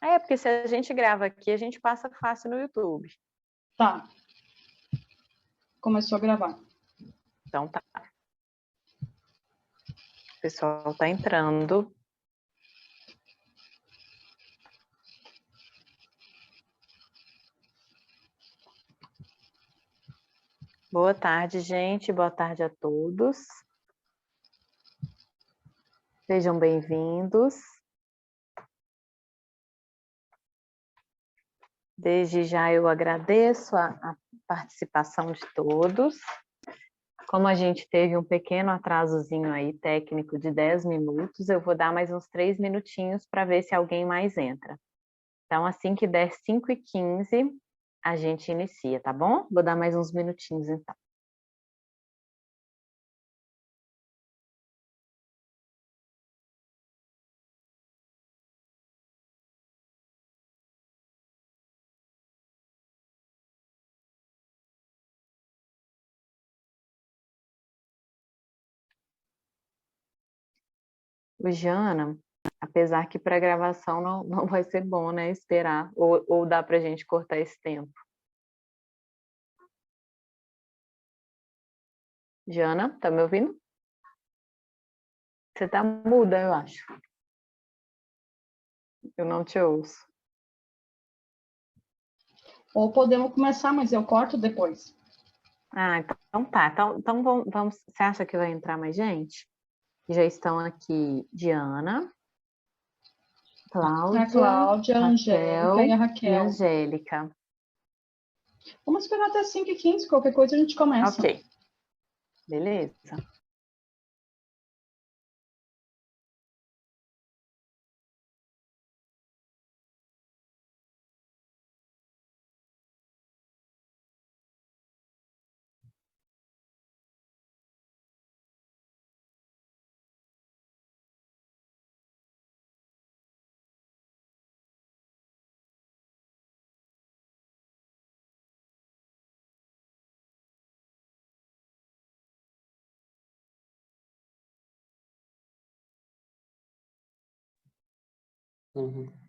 É, porque se a gente grava aqui, a gente passa fácil no YouTube. Tá. Começou a gravar. Então tá. O pessoal tá entrando. Boa tarde, gente. Boa tarde a todos. Sejam bem-vindos. Desde já eu agradeço a participação de todos. Como a gente teve um pequeno atrasozinho aí técnico de 10 minutos, eu vou dar mais uns 3 minutinhos para ver se alguém mais entra. Então, assim que der 5h15, a gente inicia, tá bom? Vou dar mais uns minutinhos, então. O Jana, apesar que para gravação não vai ser bom, né? Esperar. Ou dá para a gente cortar esse tempo. Jana, tá me ouvindo? Você tá muda, eu acho. Eu não te ouço. Ou podemos começar, mas eu corto depois. Ah, então tá. Então vamos. Você acha que vai entrar mais gente? Já estão aqui Diana, Cláudia, A Cláudia, a Angélica e a e Raquel. Angélica. Vamos esperar até 5h15, qualquer coisa a gente começa. Ok. Beleza. Uhum.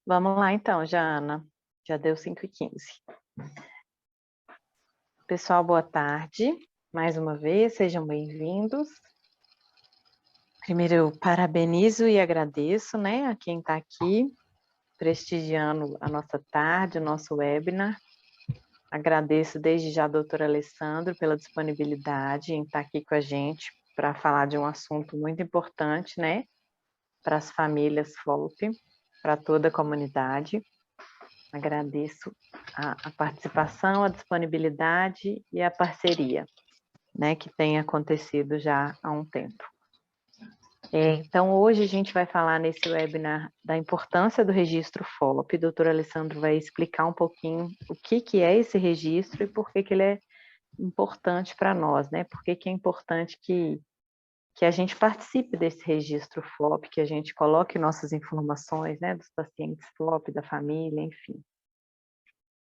Vamos lá então, Jana. Já deu 5h15. Pessoal, boa tarde. Mais uma vez, sejam bem-vindos. Primeiro, eu parabenizo e agradeço, né, a quem está aqui prestigiando a nossa tarde, o nosso webinar. Agradeço desde já ao doutor Alessandro pela disponibilidade em estar aqui com a gente para falar de um assunto muito importante, né, para as famílias FOLP, para toda a comunidade. Agradeço a participação, a disponibilidade e a parceria, né, que tem acontecido já há um tempo. Então, hoje a gente vai falar nesse webinar da importância do registro FOLP. O doutor Alessandro vai explicar um pouquinho o que é esse registro e por que ele é importante para nós, né? Por que que é importante que a gente participe desse registro FOP, que a gente coloque nossas informações, né, dos pacientes FOP, da família, enfim.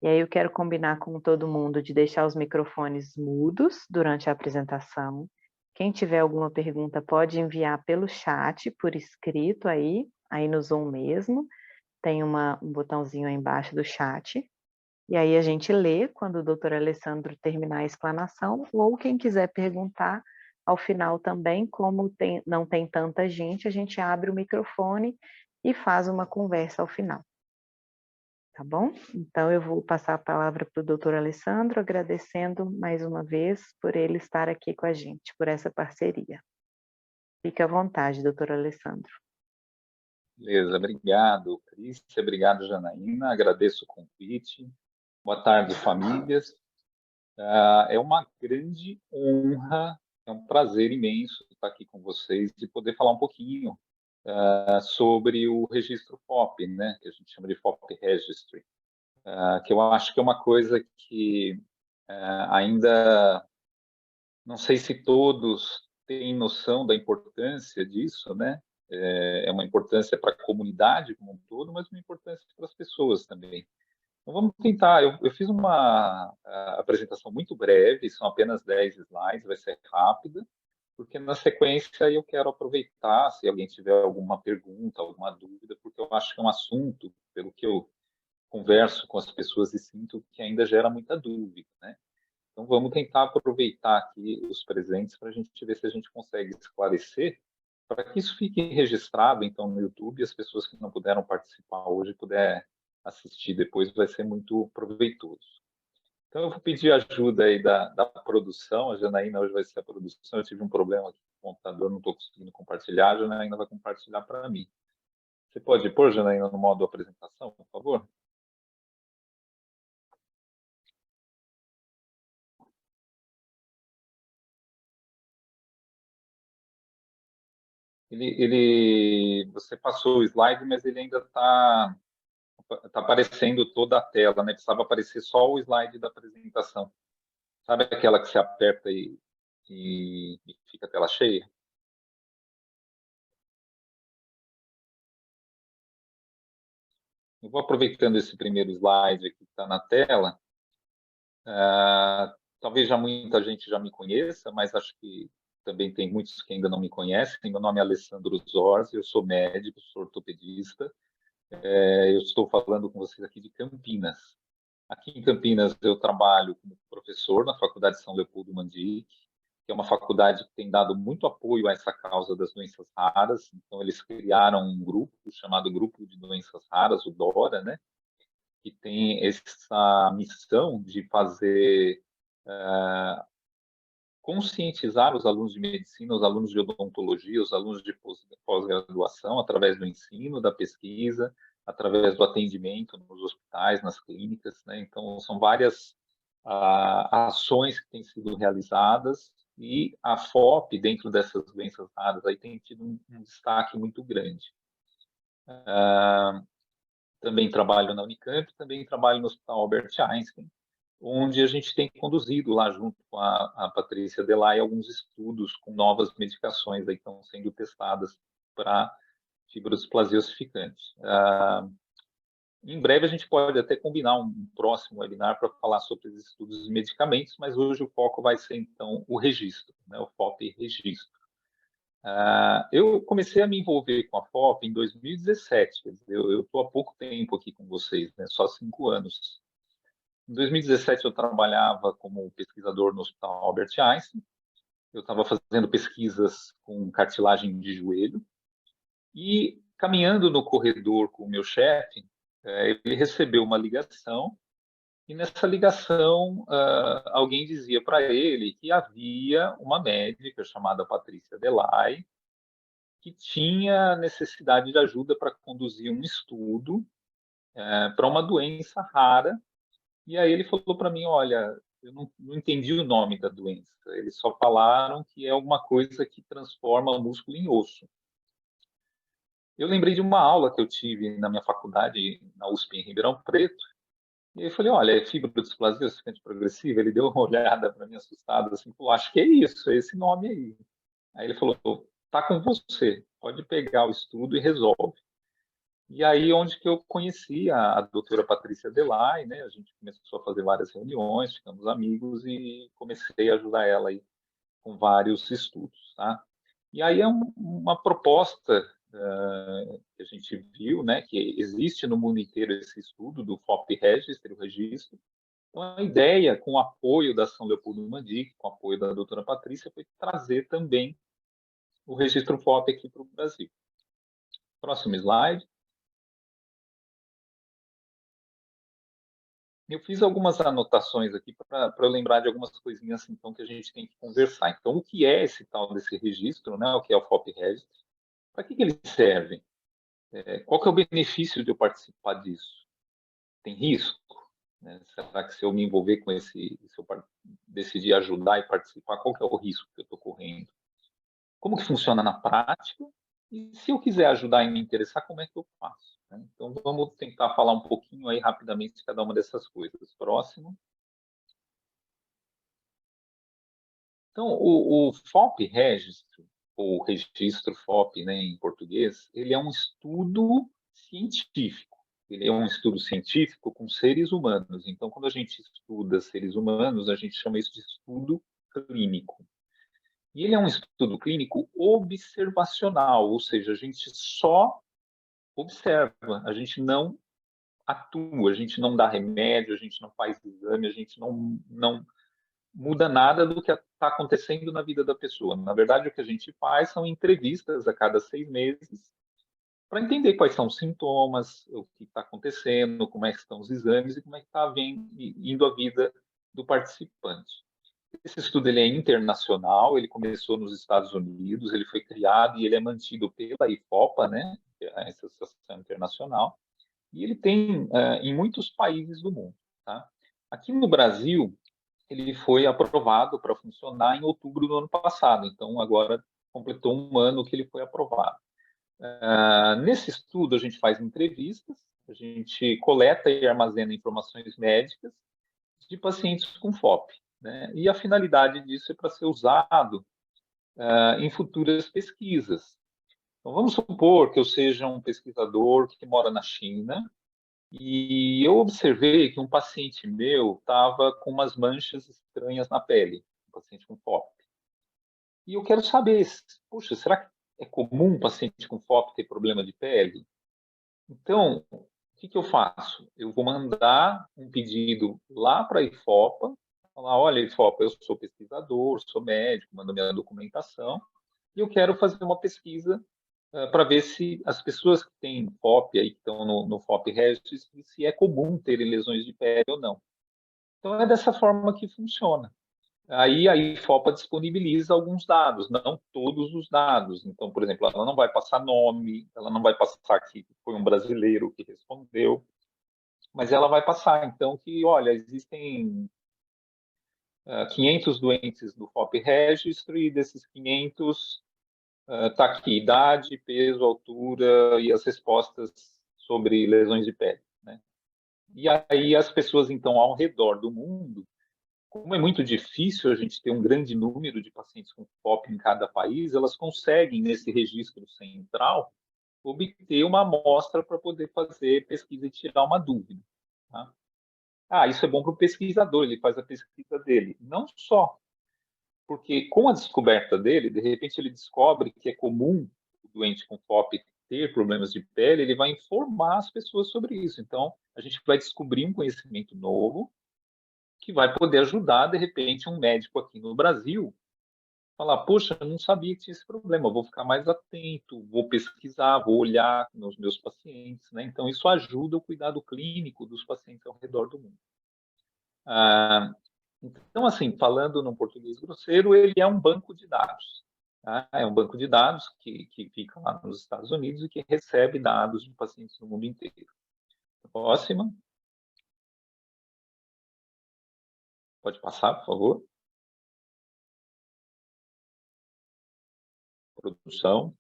E aí eu quero combinar com todo mundo de deixar os microfones mudos durante a apresentação. Quem tiver alguma pergunta pode enviar pelo chat, por escrito aí no Zoom mesmo. Tem um botãozinho aí embaixo do chat. E aí a gente lê quando o doutor Alessandro terminar a explanação, ou quem quiser perguntar ao final também, como não tem tanta gente, a gente abre o microfone e faz uma conversa ao final. Tá bom? Então eu vou passar a palavra para o doutor Alessandro, agradecendo mais uma vez por ele estar aqui com a gente, por essa parceria. Fique à vontade, doutor Alessandro. Beleza, obrigado, Crícia, obrigado, Janaína, agradeço o convite. Boa tarde, famílias. É uma grande honra, é um prazer imenso estar aqui com vocês e poder falar um pouquinho sobre o registro FOP, né, que a gente chama de FOP Registry, que eu acho que é uma coisa que ainda não sei se todos têm noção da importância disso, né? É uma importância para a comunidade como um todo, mas uma importância para as pessoas também. Então, vamos tentar. Eu fiz uma apresentação muito breve, são apenas 10 slides, vai ser rápida, porque na sequência eu quero aproveitar, se alguém tiver alguma pergunta, alguma dúvida, porque eu acho que é um assunto, pelo que eu converso com as pessoas e sinto, que ainda gera muita dúvida, né? Então, vamos tentar aproveitar aqui os presentes para a gente ver se a gente consegue esclarecer, para que isso fique registrado, então, no YouTube, e as pessoas que não puderam participar hoje puder assistir depois, vai ser muito proveitoso. Então, eu vou pedir ajuda aí da produção. A Janaína hoje vai ser a produção. Eu tive um problema aqui com o computador, não estou conseguindo compartilhar. A Janaína vai compartilhar para mim. Você pode pôr, Janaína, no modo apresentação, por favor? Você passou o slide, mas ele ainda está aparecendo toda a tela, né? Precisava aparecer só o slide da apresentação. Sabe aquela que você aperta e fica a tela cheia? Eu vou aproveitando esse primeiro slide aqui que está na tela. Talvez já muita gente já me conheça, mas acho que também tem muitos que ainda não me conhecem. Meu nome é Alessandro Zorzi, eu sou médico, sou ortopedista. Eu estou falando com vocês aqui de Campinas. Aqui em Campinas eu trabalho como professor na Faculdade São Leopoldo Mandic, que é uma faculdade que tem dado muito apoio a essa causa das doenças raras. Então eles criaram um grupo chamado Grupo de Doenças Raras, o DORA, né? Que tem essa missão de fazer conscientizar os alunos de medicina, os alunos de odontologia, os alunos de pós-graduação, através do ensino, da pesquisa, através do atendimento nos hospitais, nas clínicas, né? Então, são várias ações que têm sido realizadas e a FOP, dentro dessas doenças raras, aí tem tido um destaque muito grande. Também trabalho na Unicamp, também trabalho no Hospital Albert Einstein, onde a gente tem conduzido lá junto com a Patrícia Delay alguns estudos com novas medicações aí que estão sendo testadas para fibrosplasia ossificante. Em breve a gente pode até combinar um próximo webinar para falar sobre os estudos de medicamentos, mas hoje o foco vai ser então o registro, né, o FOP registro. Eu comecei a me envolver com a FOP em 2017, quer dizer, eu estou há pouco tempo aqui com vocês, né, só 5 anos. Em 2017, eu trabalhava como pesquisador no Hospital Albert Einstein. Eu estava fazendo pesquisas com cartilagem de joelho. E, caminhando no corredor com o meu chefe, ele recebeu uma ligação. E, nessa ligação, alguém dizia para ele que havia uma médica chamada Patrícia Delay, que tinha necessidade de ajuda para conduzir um estudo para uma doença rara. E aí ele falou para mim, olha, eu não entendi o nome da doença. Eles só falaram que é alguma coisa que transforma o músculo em osso. Eu lembrei de uma aula que eu tive na minha faculdade, na USP, em Ribeirão Preto, E aí eu falei, olha, é fibrodisplasia ossificante progressiva? Ele deu uma olhada para mim assustado, assim, falou, acho que é esse nome aí. Aí ele falou, tá com você, pode pegar o estudo e resolve. E aí onde que eu conheci a doutora Patrícia Delay, né? A gente começou a fazer várias reuniões, ficamos amigos e comecei a ajudar ela aí com vários estudos, tá? E aí é uma proposta que a gente viu, né, que existe no mundo inteiro esse estudo do FOP Registry, o registro. Então, a ideia, com o apoio da São Leopoldo Mandic, com o apoio da doutora Patrícia, foi trazer também o registro FOP aqui para o Brasil. Próximo slide. Eu fiz algumas anotações aqui para eu lembrar de algumas coisinhas então, que a gente tem que conversar. Então, o que é esse tal desse registro, né? O que é o FOP Registry? Para que ele serve? Qual que é o benefício de eu participar disso? Tem risco? Né? Será que se eu me envolver com se eu decidir ajudar e participar, qual que é o risco que eu estou correndo? Como que funciona na prática? E se eu quiser ajudar e me interessar, como é que eu faço? Né? Então, vamos tentar falar um pouquinho aí rapidamente de cada uma dessas coisas. Próximo. Então, o FOP Registro, ou Registro FOP, né, em português, ele é um estudo científico. Ele é um estudo científico com seres humanos. Então, quando a gente estuda seres humanos, a gente chama isso de estudo clínico. E ele é um estudo clínico observacional, ou seja, a gente só observa, a gente não atua, a gente não dá remédio, a gente não faz exame, a gente não muda nada do que está acontecendo na vida da pessoa. Na verdade, o que a gente faz são entrevistas a cada 6 meses para entender quais são os sintomas, o que está acontecendo, como é que estão os exames e como é que está indo a vida do participante. Esse estudo ele é internacional, ele começou nos Estados Unidos, ele foi criado e ele é mantido pela IFOPA, né, a Associação Internacional, e ele tem em muitos países do mundo. Tá? Aqui no Brasil, ele foi aprovado para funcionar em outubro do ano passado, então agora completou um ano que ele foi aprovado. Nesse estudo, a gente faz entrevistas, a gente coleta e armazena informações médicas de pacientes com FOP. Né? E a finalidade disso é para ser usado em futuras pesquisas. Então, vamos supor que eu seja um pesquisador que mora na China e eu observei que um paciente meu estava com umas manchas estranhas na pele, um paciente com FOP. E eu quero saber, puxa, será que é comum um paciente com FOP ter problema de pele? Então, o que eu faço? Eu vou mandar um pedido lá para a IFOPA, falar, olha, IFOPA, eu sou pesquisador, sou médico, mando minha documentação, e eu quero fazer uma pesquisa para ver se as pessoas que têm FOP aí, que estão no FOP Registry, se é comum terem lesões de pele ou não. Então, é dessa forma que funciona. Aí a IFOPA disponibiliza alguns dados, não todos os dados. Então, por exemplo, ela não vai passar nome, ela não vai passar que foi um brasileiro que respondeu, mas ela vai passar, então, que, olha, existem 500 doentes do FOP Registry, e desses 500 está aqui idade, peso, altura e as respostas sobre lesões de pele. Né? E aí as pessoas, então, ao redor do mundo, como é muito difícil a gente ter um grande número de pacientes com FOP em cada país, elas conseguem, nesse registro central, obter uma amostra para poder fazer pesquisa e tirar uma dúvida. Tá? Isso é bom para o pesquisador, ele faz a pesquisa dele. Não só, porque com a descoberta dele, de repente ele descobre que é comum o doente com FOP ter problemas de pele, ele vai informar as pessoas sobre isso. Então, a gente vai descobrir um conhecimento novo que vai poder ajudar, de repente, um médico aqui no Brasil falar, poxa, eu não sabia que tinha esse problema, eu vou ficar mais atento, vou pesquisar, vou olhar nos meus pacientes, né? Então, isso ajuda o cuidado clínico dos pacientes ao redor do mundo. Então, assim, falando no português grosseiro, ele é um banco de dados. Tá? É um banco de dados que fica lá nos Estados Unidos e que recebe dados de pacientes no mundo inteiro. Próxima. Pode passar, por favor. Produção.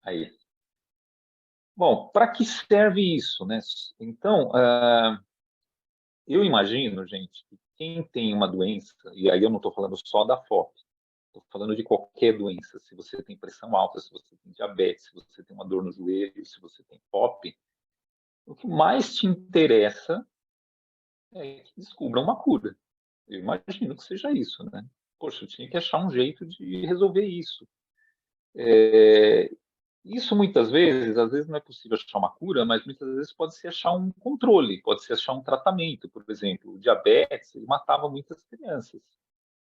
Aí. Bom, para que serve isso, né? Então, eu imagino, gente, que quem tem uma doença, e aí eu não estou falando só da FOP, estou falando de qualquer doença. Se você tem pressão alta, se você tem diabetes, se você tem uma dor no joelho, se você tem FOP, o que mais te interessa é que descubram uma cura. Eu imagino que seja isso, né? Poxa, eu tinha que achar um jeito de resolver isso. É, isso muitas vezes, às vezes não é possível achar uma cura, mas muitas vezes pode ser achar um controle, pode ser achar um tratamento. Por exemplo, o diabetes, ele matava muitas crianças,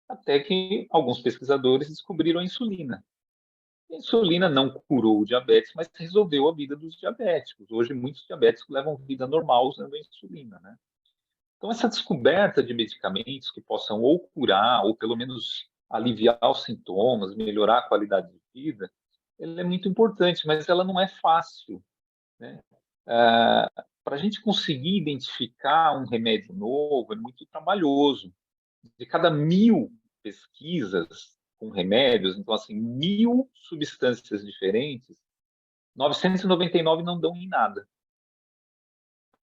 até que alguns pesquisadores descobriram a insulina. A insulina não curou o diabetes, mas resolveu a vida dos diabéticos. Hoje, muitos diabéticos levam vida normal usando a insulina, né? Então, essa descoberta de medicamentos que possam ou curar, ou pelo menos aliviar os sintomas, melhorar a qualidade de vida, ela é muito importante, mas ela não é fácil, né? Para a gente conseguir identificar um remédio novo, é muito trabalhoso. De cada 1.000 pesquisas com remédios, então, assim, 1.000 substâncias diferentes, 999 não dão em nada.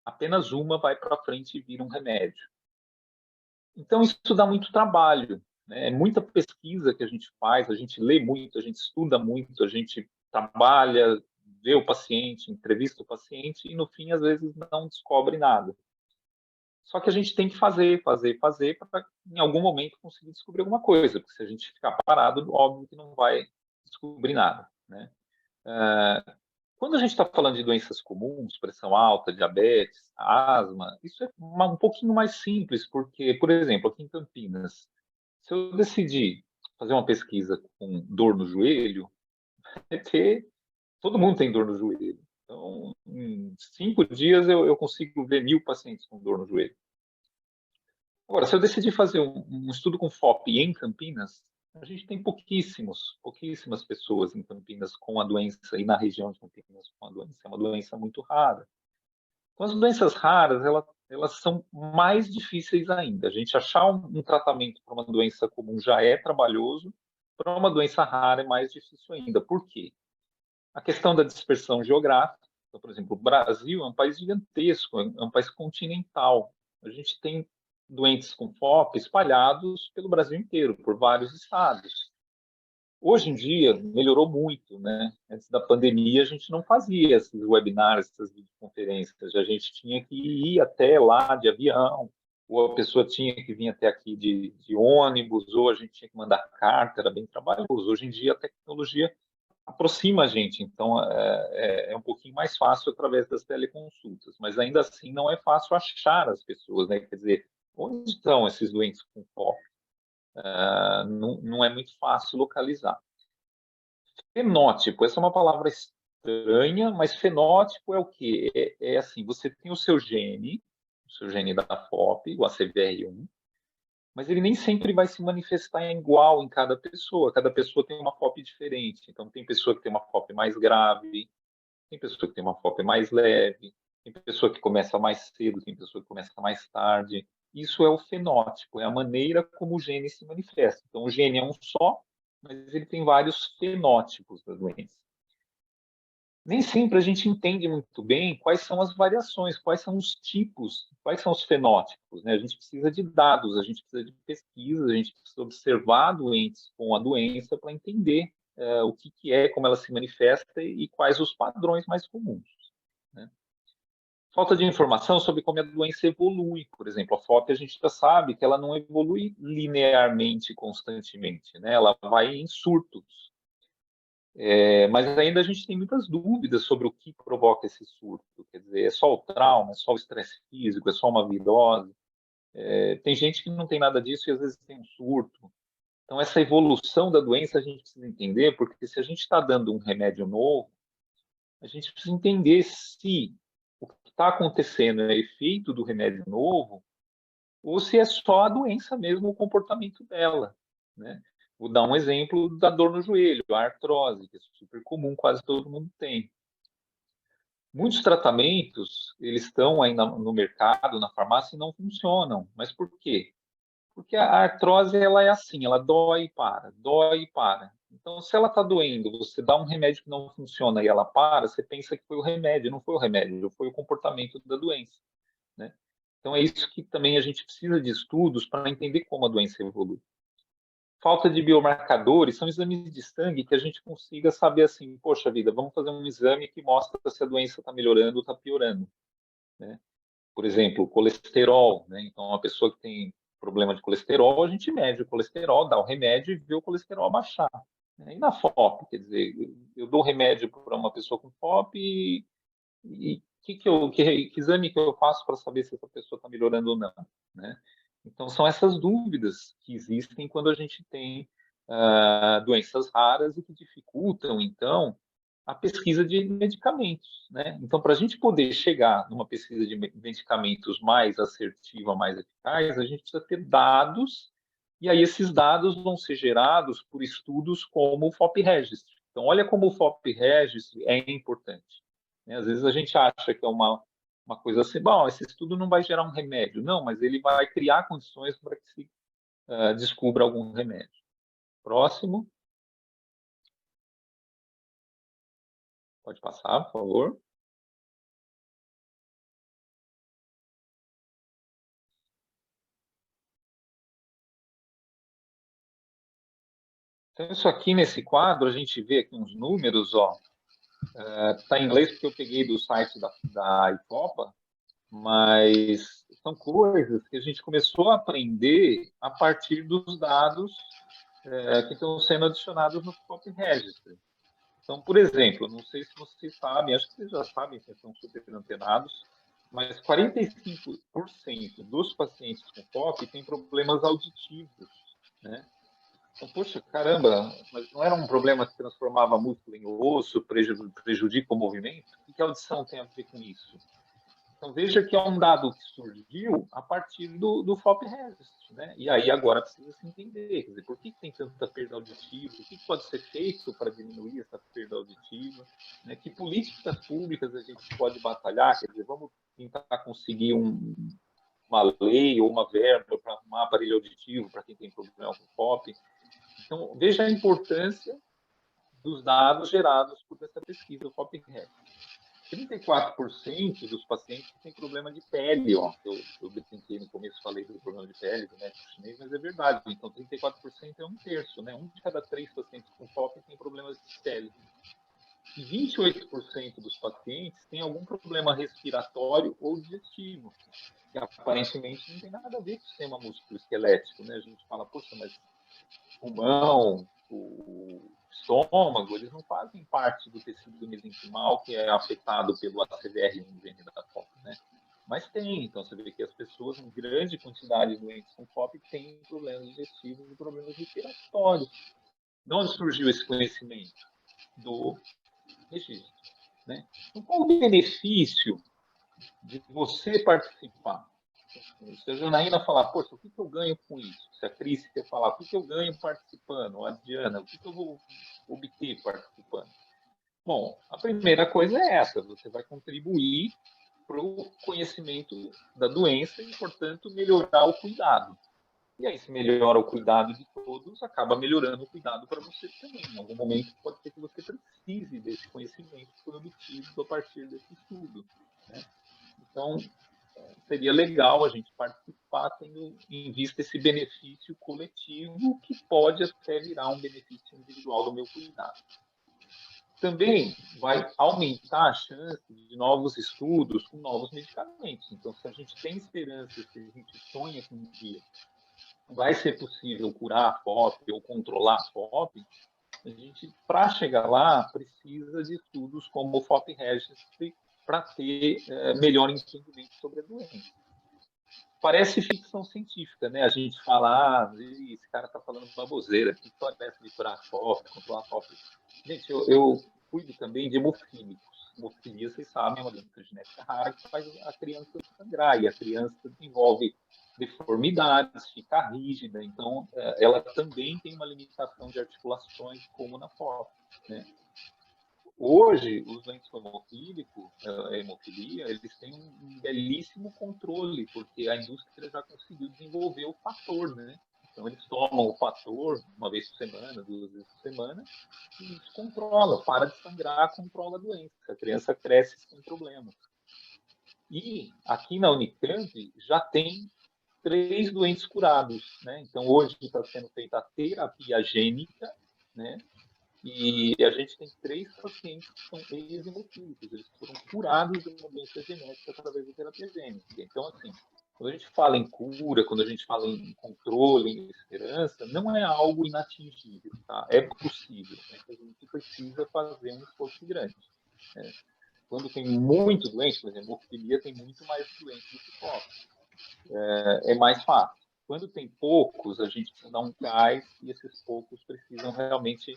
Apenas uma vai para frente e vira um remédio. Então, isso dá muito trabalho, né? É muita pesquisa que a gente faz, a gente lê muito, a gente estuda muito, a gente trabalha, vê o paciente, entrevista o paciente e, no fim, às vezes, não descobre nada. Só que a gente tem que fazer para, em algum momento, conseguir descobrir alguma coisa, porque se a gente ficar parado, óbvio que não vai descobrir nada, né? Quando a gente está falando de doenças comuns, pressão alta, diabetes, asma, isso é um pouquinho mais simples, porque, por exemplo, aqui em Campinas, se eu decidir fazer uma pesquisa com dor no joelho, é que todo mundo tem dor no joelho. Então, em 5 dias eu consigo ver 1.000 pacientes com dor no joelho. Agora, se eu decidir fazer um estudo com FOP em Campinas, a gente tem pouquíssimas pessoas em Campinas com a doença, e na região de Campinas com a doença. É uma doença muito rara. Então, as doenças raras, elas são mais difíceis ainda. A gente achar um tratamento para uma doença comum já é trabalhoso, para uma doença rara é mais difícil ainda. Por quê? A questão da dispersão geográfica. Então, por exemplo, o Brasil é um país gigantesco, é um país continental. A gente tem doentes com FOP espalhados pelo Brasil inteiro, por vários estados. Hoje em dia, melhorou muito, né? Antes da pandemia, a gente não fazia esses webinars, essas videoconferências. A gente tinha que ir até lá de avião, ou a pessoa tinha que vir até aqui de ônibus, ou a gente tinha que mandar carta, era bem trabalhoso. Hoje em dia, a tecnologia aproxima a gente, então é um pouquinho mais fácil através das teleconsultas, mas ainda assim não é fácil achar as pessoas, né? Quer dizer, onde estão esses doentes com FOP? Não é muito fácil localizar. Fenótipo, essa é uma palavra estranha, mas fenótipo é o quê? É assim, você tem o seu gene da FOP, o ACVR1, mas ele nem sempre vai se manifestar igual em cada pessoa. Cada pessoa tem uma FOP diferente. Então, tem pessoa que tem uma FOP mais grave, tem pessoa que tem uma FOP mais leve, tem pessoa que começa mais cedo, tem pessoa que começa mais tarde. Isso é o fenótipo, é a maneira como o gene se manifesta. Então, o gene é um só, mas ele tem vários fenótipos da doença. Nem sempre a gente entende muito bem quais são as variações, quais são os tipos, quais são os fenótipos, né? A gente precisa de dados, a gente precisa de pesquisa, a gente precisa observar doentes com a doença para entender o que é, como ela se manifesta e quais os padrões mais comuns, né? Falta de informação sobre como a doença evolui, por exemplo, a FOP a gente já sabe que ela não evolui linearmente, constantemente, né? Ela vai em surtos. Mas ainda a gente tem muitas dúvidas sobre o que provoca esse surto. Quer dizer, é só o trauma, é só o estresse físico, é só uma virose. Tem gente que não tem nada disso e às vezes tem um surto. Então, essa evolução da doença a gente precisa entender, porque se a gente está dando um remédio novo, a gente precisa entender se o que está acontecendo é efeito do remédio novo ou se é só a doença mesmo, o comportamento dela, né? Vou dar um exemplo da dor no joelho, a artrose, que é super comum, quase todo mundo tem. Muitos tratamentos, eles estão aí no mercado, na farmácia, e não funcionam. Mas por quê? Porque a artrose, ela é assim, ela dói e para, dói e para. Então, se ela está doendo, você dá um remédio que não funciona e ela para, você pensa que foi o remédio, não foi o remédio, foi o comportamento da doença, né? Então, é isso que também a gente precisa de estudos para entender como a doença evolui. Falta de biomarcadores são exames de sangue que a gente consiga saber assim, poxa vida, vamos fazer um exame que mostra se a doença está melhorando ou está piorando, né? Por exemplo, colesterol, né? Então, uma pessoa que tem problema de colesterol, a gente mede o colesterol, dá o remédio e vê o colesterol baixar, né? E na FOP, quer dizer, eu dou remédio para uma pessoa com FOP e que exame que eu faço para saber se essa pessoa está melhorando ou não, né? Então, são essas dúvidas que existem quando a gente tem doenças raras e que dificultam, então, a pesquisa de medicamentos, né? Então, para a gente poder chegar numa pesquisa de medicamentos mais assertiva, mais eficaz, a gente precisa ter dados, e aí esses dados vão ser gerados por estudos como o FOP Registry. Então, olha como o FOP Registry é importante, né? Às vezes a gente acha que é uma coisa assim, bom, esse estudo não vai gerar um remédio. Não, mas ele vai criar condições para que se descubra algum remédio. Próximo. Pode passar, por favor. Então, isso aqui nesse quadro, a gente vê aqui uns números, ó. Está em inglês porque eu peguei do site da IFOPA, mas são coisas que a gente começou a aprender a partir dos dados que estão sendo adicionados no FOP Registry. Então, por exemplo, não sei se vocês sabem, acho que vocês já sabem, vocês são super antenados, mas 45% dos pacientes com FOP têm problemas auditivos, né? Então, poxa, caramba, mas não era um problema que transformava músculo em osso, prejudica o movimento? O que a audição tem a ver com isso? Então, veja que é um dado que surgiu a partir do FOP Resist, né? E aí agora precisa se entender, quer dizer, por que tem tanta perda auditiva, o que pode ser feito para diminuir essa perda auditiva, né? Que políticas públicas a gente pode batalhar, quer dizer, vamos tentar conseguir uma lei ou uma verba para arrumar aparelho auditivo para quem tem problema com FOP. Então, veja a importância dos dados gerados por essa pesquisa, o FOP-REC. 34% dos pacientes têm problema de pele, ó. Eu brinquei no começo, falei do problema de pele do médico chinês, mas é verdade. Então, 34% é um terço, né? Um de cada 3 pacientes com FOP tem problemas de pele. E 28% dos pacientes têm algum problema respiratório ou digestivo, que aparentemente não tem nada a ver com o sistema musculoesquelético, né? A gente fala, poxa, mas pulmão, o estômago, eles não fazem parte do tecido mesenquimal que é afetado pelo ACVR1 gene da FOP, né? Mas tem, então você vê que as pessoas, em grande quantidade de doentes com FOP, têm problemas digestivos e problemas respiratórios. De onde surgiu esse conhecimento? Do registro, né? Então, qual o benefício de você participar? Se a Janaína falar, poxa, o que eu ganho com isso? Se a Cris quer falar, o que eu ganho participando? Ou a Diana, o que eu vou obter participando? Bom, a primeira coisa é essa, você vai contribuir para o conhecimento da doença e, portanto, melhorar o cuidado. E aí, se melhora o cuidado de todos, acaba melhorando o cuidado para você também. Em algum momento, pode ser que você precise desse conhecimento que foi obtido a partir desse estudo, né? Então, seria legal a gente participar tendo em vista esse benefício coletivo que pode até virar um benefício individual do meu cuidado. Também vai aumentar a chance de novos estudos com novos medicamentos. Então, se a gente tem esperança, se a gente sonha que um dia vai ser possível curar a FOP ou controlar a FOP, a gente, para chegar lá, precisa de estudos como o FOP Registry para ter melhor entendimento sobre a doença. Parece ficção científica, né? A gente fala, esse cara está falando baboseira, que história é essa de curar a FOP, controlar a FOP? Gente, eu cuido também de hemofílicos. Hemofilia, vocês sabem, é uma doença genética rara que faz a criança sangrar, e a criança desenvolve deformidades, fica rígida, então ela também tem uma limitação de articulações, como na FOP, né? Hoje, os doentes com hemofilia, eles têm um belíssimo controle, porque a indústria já conseguiu desenvolver o fator, né? Então, eles tomam o fator uma vez por semana, 2 vezes por semana, e isso controla, para de sangrar, controla a doença. A criança cresce sem problema. E aqui na Unicamp já tem 3 doentes curados, né? Então, hoje está sendo feita a terapia gênica, né? E a gente tem 3 pacientes que são ex-hemofílicos, eles foram curados de uma doença genética através da terapia gênica. Então, assim, quando a gente fala em cura, quando a gente fala em controle, em esperança, não é algo inatingível, tá? É possível, né? A gente precisa fazer um esforço grande, né? Quando tem muito doente, por exemplo, hemofilia tem muito mais doente do que FOP, é mais fácil. Quando tem poucos, a gente precisa dar um gás e esses poucos precisam realmente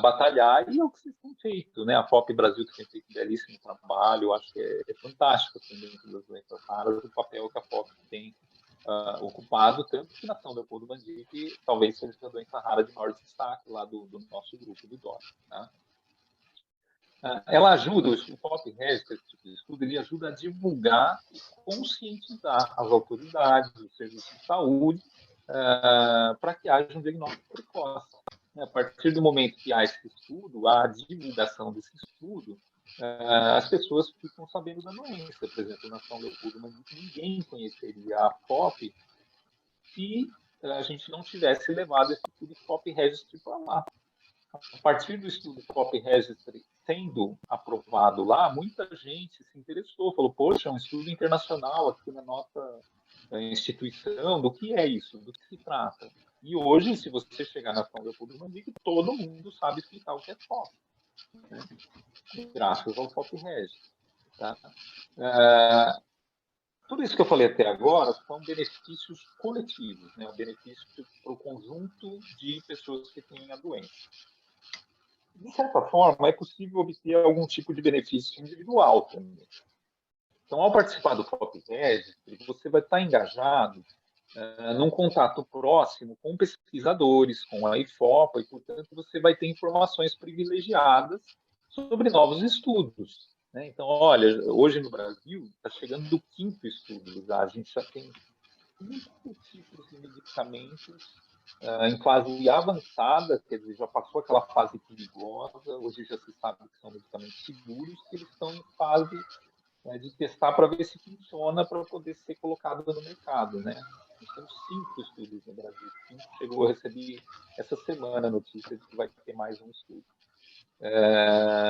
batalhar, e é o que vocês têm feito, né? A FOP Brasil tem feito um belíssimo trabalho, eu acho que é fantástico, assim, dentro das doenças raras, o papel que a FOP tem ocupado, tanto que na São Leopoldo Mandique, talvez seja a doença rara de maior destaque lá do nosso grupo do DOR, tá? Ela ajuda, o FOP Register, esse tipo de estudo, ele ajuda a divulgar e conscientizar as autoridades, os serviços de saúde, para que haja um diagnóstico precoce. A partir do momento que há esse estudo, há a divulgação desse estudo, as pessoas ficam sabendo da doença. Por exemplo, na São Leopoldo, mas ninguém conheceria a FOP se a gente não tivesse levado esse estudo FOP Registry para lá. A partir do estudo FOP Registry sendo aprovado lá, muita gente se interessou, falou, poxa, é um estudo internacional aqui na nossa instituição, do que é isso, do que se trata. E hoje, se você chegar na São Leopoldo Mandique, todo mundo sabe explicar o que é FOP, né? Graças ao FOP Registry. Tá? Tudo isso que eu falei até agora são benefícios coletivos, né? O benefício para o conjunto de pessoas que têm a doença. De certa forma, é possível obter algum tipo de benefício individual também. Então, ao participar do FOP Registry, você vai estar engajado num contato próximo com pesquisadores, com a IFOPA, e, portanto, você vai ter informações privilegiadas sobre novos estudos, né? Então, olha, hoje no Brasil está chegando do 5º estudo, já. A gente já tem 5 tipos de medicamentos em fase avançada, quer dizer, já passou aquela fase perigosa, hoje já se sabe que são medicamentos seguros, que eles estão em fase de testar para ver se funciona para poder ser colocado no mercado, né? Nós temos 5 estudos no Brasil. 5 chegou a receber essa semana a notícia de que vai ter mais um estudo.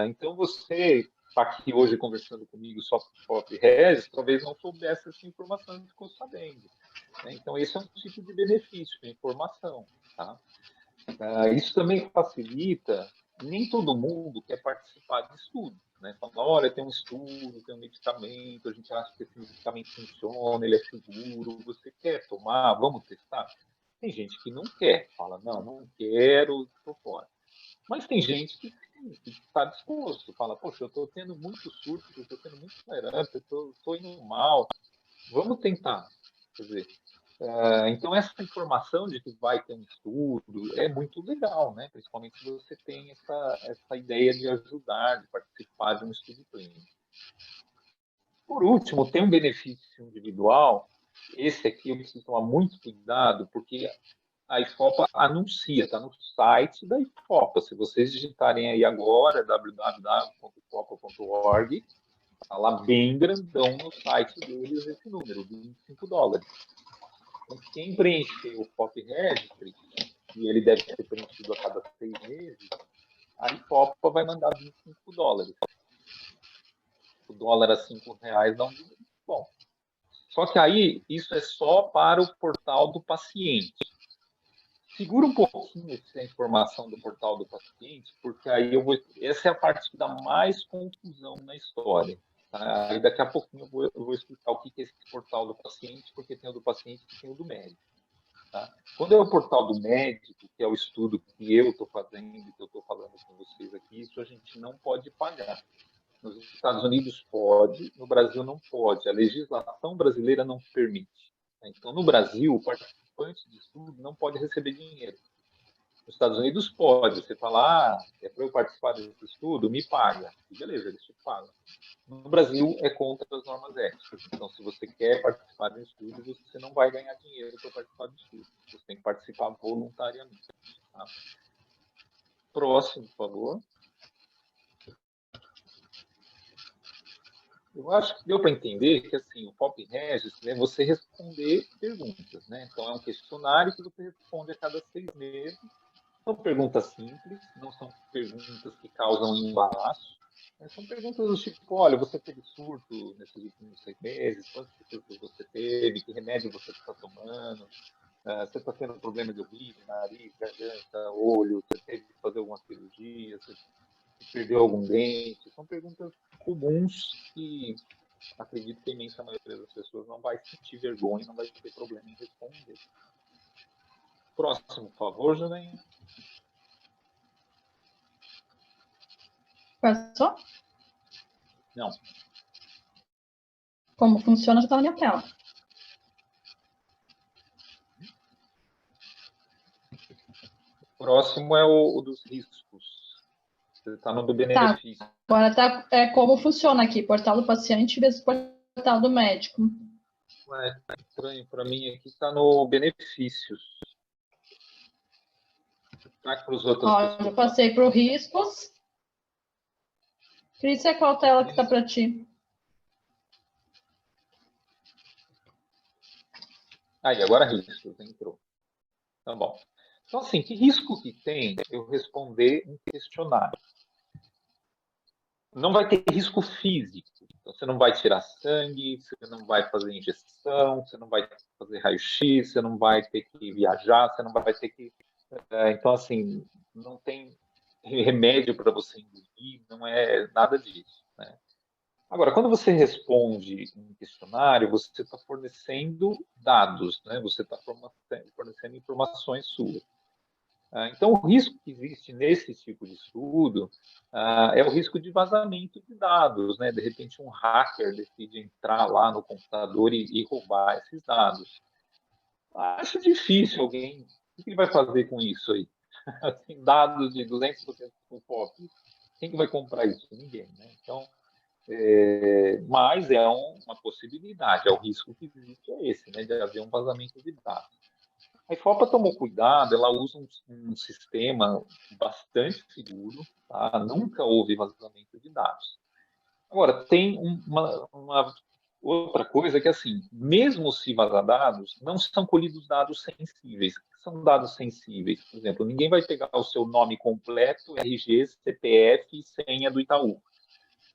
Então, você está aqui hoje conversando comigo só por FOP Regis, talvez não soubesse essa informação e ficou sabendo, né? Então, esse é um tipo de benefício, de informação, tá? Isso também facilita, nem todo mundo quer participar de estudo, né? Fala, olha, tem um estudo, tem um medicamento, a gente acha que esse medicamento funciona, ele é seguro, você quer tomar, vamos testar? Tem gente que não quer, fala, não quero, estou fora. Mas tem gente que está disposto, fala, poxa, eu estou tendo muito surto, eu estou tendo muito tolerância, eu estou indo mal, vamos tentar. Quer dizer, então, essa informação de que vai ter um estudo é muito legal, né? Principalmente se você tem essa ideia de ajudar, de participar de um estudo clínico. Por último, tem um benefício individual. Esse aqui eu preciso tomar muito cuidado, porque a IFOPA anuncia, está no site da IFOPA. Se vocês digitarem aí agora, www.ifopa.org, está lá bem grandão no site deles esse número, $25. Quem preencher o FOP Registry, e ele deve ser preenchido a cada 6 meses, a IFOPA vai mandar $25. O dólar a R$ 5 dá um dinheiro bom. Só que aí, isso é só para o portal do paciente. Segura um pouquinho essa informação do portal do paciente, porque aí essa é a parte que dá mais confusão na história. Tá? Aí daqui a pouquinho eu vou explicar o que é esse portal do paciente, porque tem o do paciente e tem o do médico. Tá? Quando é o portal do médico, que é o estudo que eu estou fazendo, que eu estou falando com vocês aqui, isso a gente não pode pagar. Nos Estados Unidos pode, no Brasil não pode. A legislação brasileira não permite. Então, no Brasil, o participante de estudo não pode receber dinheiro. Nos Estados Unidos pode, você fala, é para eu participar desse estudo, me paga. E beleza, eles te pagam. No Brasil é contra as normas éticas. Então, se você quer participar de um estudo, você não vai ganhar dinheiro para participar do estudo. Você tem que participar voluntariamente. Tá? Próximo, por favor. Eu acho que deu para entender que assim, o Pop Registry é você responder perguntas, né? Então é um questionário que você responde a cada 6 meses. São perguntas simples, não são perguntas que causam embaraço. São perguntas do tipo, olha, você teve surto nesses últimos 6 meses? Quantos surtos você teve? Que remédio você está tomando? Você está tendo problema de ouvido, nariz, garganta, olho? Você teve que fazer alguma cirurgia? Você perdeu algum dente? São perguntas comuns que acredito que a imensa maioria das pessoas não vai sentir vergonha, não vai ter problema em responder. Próximo, por favor, Janaína. Passou? Não. Como funciona já está na minha tela. Próximo é o dos riscos. Você está no do benefício. Agora tá, como funciona aqui, portal do paciente versus portal do médico. Tá estranho para mim aqui, está no benefícios. Tá para os outros pessoas. Já passei para o riscos. Cris, qual tela que está para ti? Aí, agora riscos, entrou. Tá bom. Então, assim, que risco que tem eu responder um questionário? Não vai ter risco físico. Então, você não vai tirar sangue, você não vai fazer injeção, você não vai fazer raio-x, você não vai ter que viajar, você não vai ter que... Então, assim, não tem remédio para você induzir, não é nada disso, né? Agora, quando você responde um questionário, você está fornecendo dados, né? Você está fornecendo informações suas. Então, o risco que existe nesse tipo de estudo é o risco de vazamento de dados, né? De repente, um hacker decide entrar lá no computador e roubar esses dados. Acho difícil alguém... O que ele vai fazer com isso aí? Assim, dados de 200% do POP. Quem que vai comprar isso? Ninguém, né? Então, mas é uma possibilidade, é o risco que existe é esse, né? De haver um vazamento de dados. A IFOPA tomou cuidado, ela usa um sistema bastante seguro, tá? Nunca houve vazamento de dados. Agora, tem uma outra coisa que, assim, mesmo se vazar dados, não são colhidos dados sensíveis. São dados sensíveis. Por exemplo, ninguém vai pegar o seu nome completo, RG, CPF e senha do Itaú.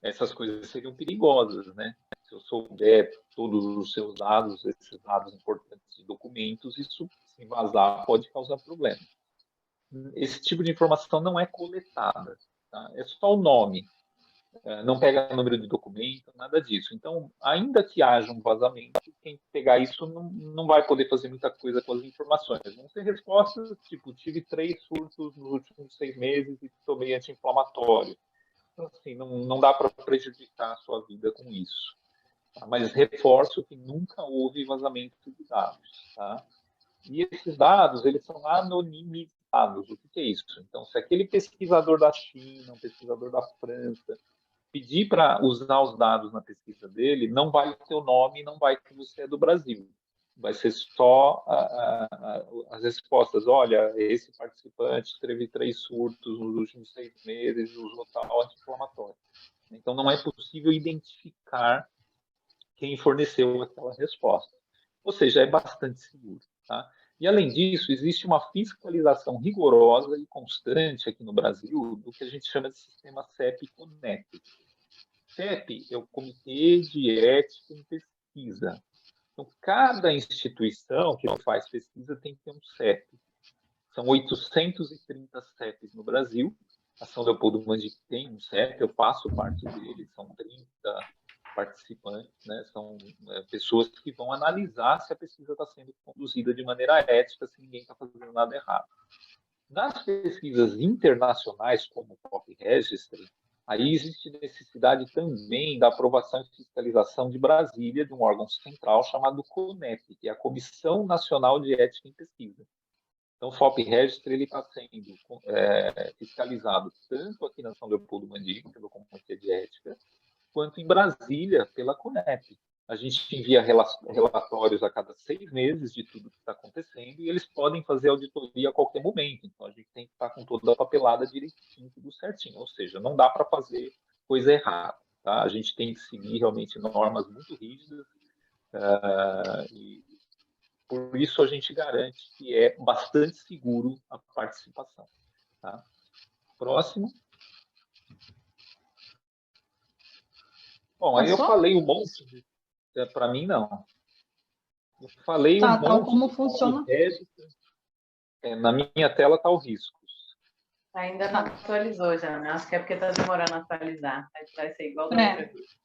Essas coisas seriam perigosas, né? Se eu souber todos os seus dados, esses dados importantes de documentos, isso, se vazar, pode causar problema. Esse tipo de informação não é coletada, tá? É só o nome. Não pega número de documento, nada disso. Então, ainda que haja um vazamento, quem pegar isso não vai poder fazer muita coisa com as informações. Vão ser respostas tipo, tive 3 surtos nos últimos 6 meses e tomei anti-inflamatório. Então, assim, não dá para prejudicar a sua vida com isso. Tá? Mas reforço que nunca houve vazamento de dados. Tá? E esses dados, eles são anonimizados. O que é isso? Então, se aquele pesquisador da China, um pesquisador da França, pedir para usar os dados na pesquisa dele, não vai o seu nome, não vai que você é do Brasil. Vai ser só as respostas. Olha, esse participante teve 3 surtos nos últimos 6 meses, usou tal anti-inflamatório. Então, não é possível identificar quem forneceu aquela resposta. Ou seja, é bastante seguro. Tá? E, além disso, existe uma fiscalização rigorosa e constante aqui no Brasil do que a gente chama de sistema CEP-CONEP. CEP é o Comitê de Ética em Pesquisa. Então, cada instituição que faz pesquisa tem que ter um CEP. São 830 CEPs no Brasil. A São Leopoldo Mandic tem um CEP, eu faço parte dele, são 30 participantes, né? São pessoas que vão analisar se a pesquisa está sendo conduzida de maneira ética, se ninguém está fazendo nada errado. Nas pesquisas internacionais, como o Pop Registry, aí existe necessidade também da aprovação e fiscalização de Brasília, de um órgão central chamado CONEP, que é a Comissão Nacional de Ética em Pesquisa. Então, o FOP Registry ele está sendo fiscalizado tanto aqui na São Leopoldo Mandiga, pelo Comitê de Ética, quanto em Brasília, pela CONEP. A gente envia relatórios a cada 6 meses de tudo que está acontecendo e eles podem fazer auditoria a qualquer momento. Então, a gente tem que estar com toda a papelada direitinho, tudo certinho. Ou seja, não dá para fazer coisa errada. Tá? A gente tem que seguir realmente normas muito rígidas e por isso a gente garante que é bastante seguro a participação. Tá? Próximo. Bom, aí eu falei um monte. Para mim, não. Eu falei um monte. Tal como funciona. Na minha tela está o riscos. Ainda não atualizou já, né? Acho que é porque está demorando a atualizar. Vai ser igual da outra vez.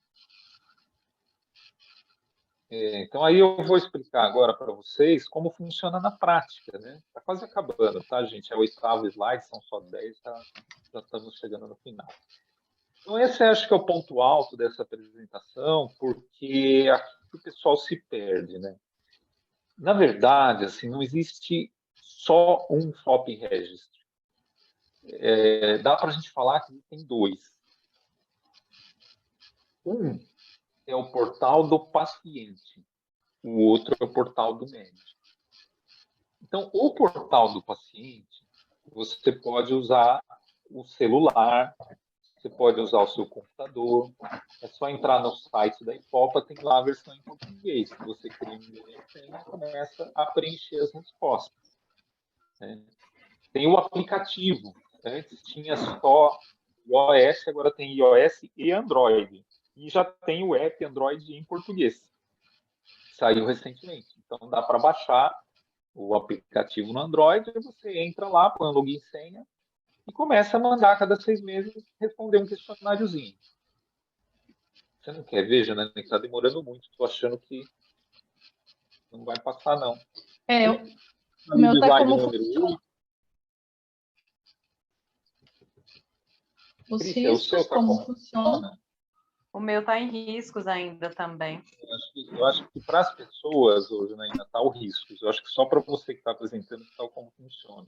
Então, aí eu vou explicar agora para vocês como funciona na prática, né? Está quase acabando, tá, gente? É o 8º slide, são só 10, já estamos chegando no final. Então, esse acho que é o ponto alto dessa apresentação, porque aqui o pessoal se perde, né? Na verdade, assim, não existe só um FOP Registry. Dá para a gente falar que tem 2. Um é o portal do paciente, o outro é o portal do médico. Então, o portal do paciente, você pode usar o celular, você pode usar o seu computador, é só entrar no site da IFOPA, tem lá a versão em português. Você cria um e-mail e começa a preencher as respostas. Né? Tem o aplicativo. Antes tinha só iOS, agora tem iOS e Android. E já tem o app Android em português. Saiu recentemente. Então, dá para baixar o aplicativo no Android, você entra lá, põe um login e senha e começa a mandar a cada 6 meses responder um questionáriozinho. Você não quer ver, Janaína, que está demorando muito. Estou achando que não vai passar, não. O meu está como funciona. Os riscos, como funciona. O meu está em riscos ainda também. Eu acho que para as pessoas, hoje, ainda está o riscos. Eu acho que só para você que está apresentando está como funciona.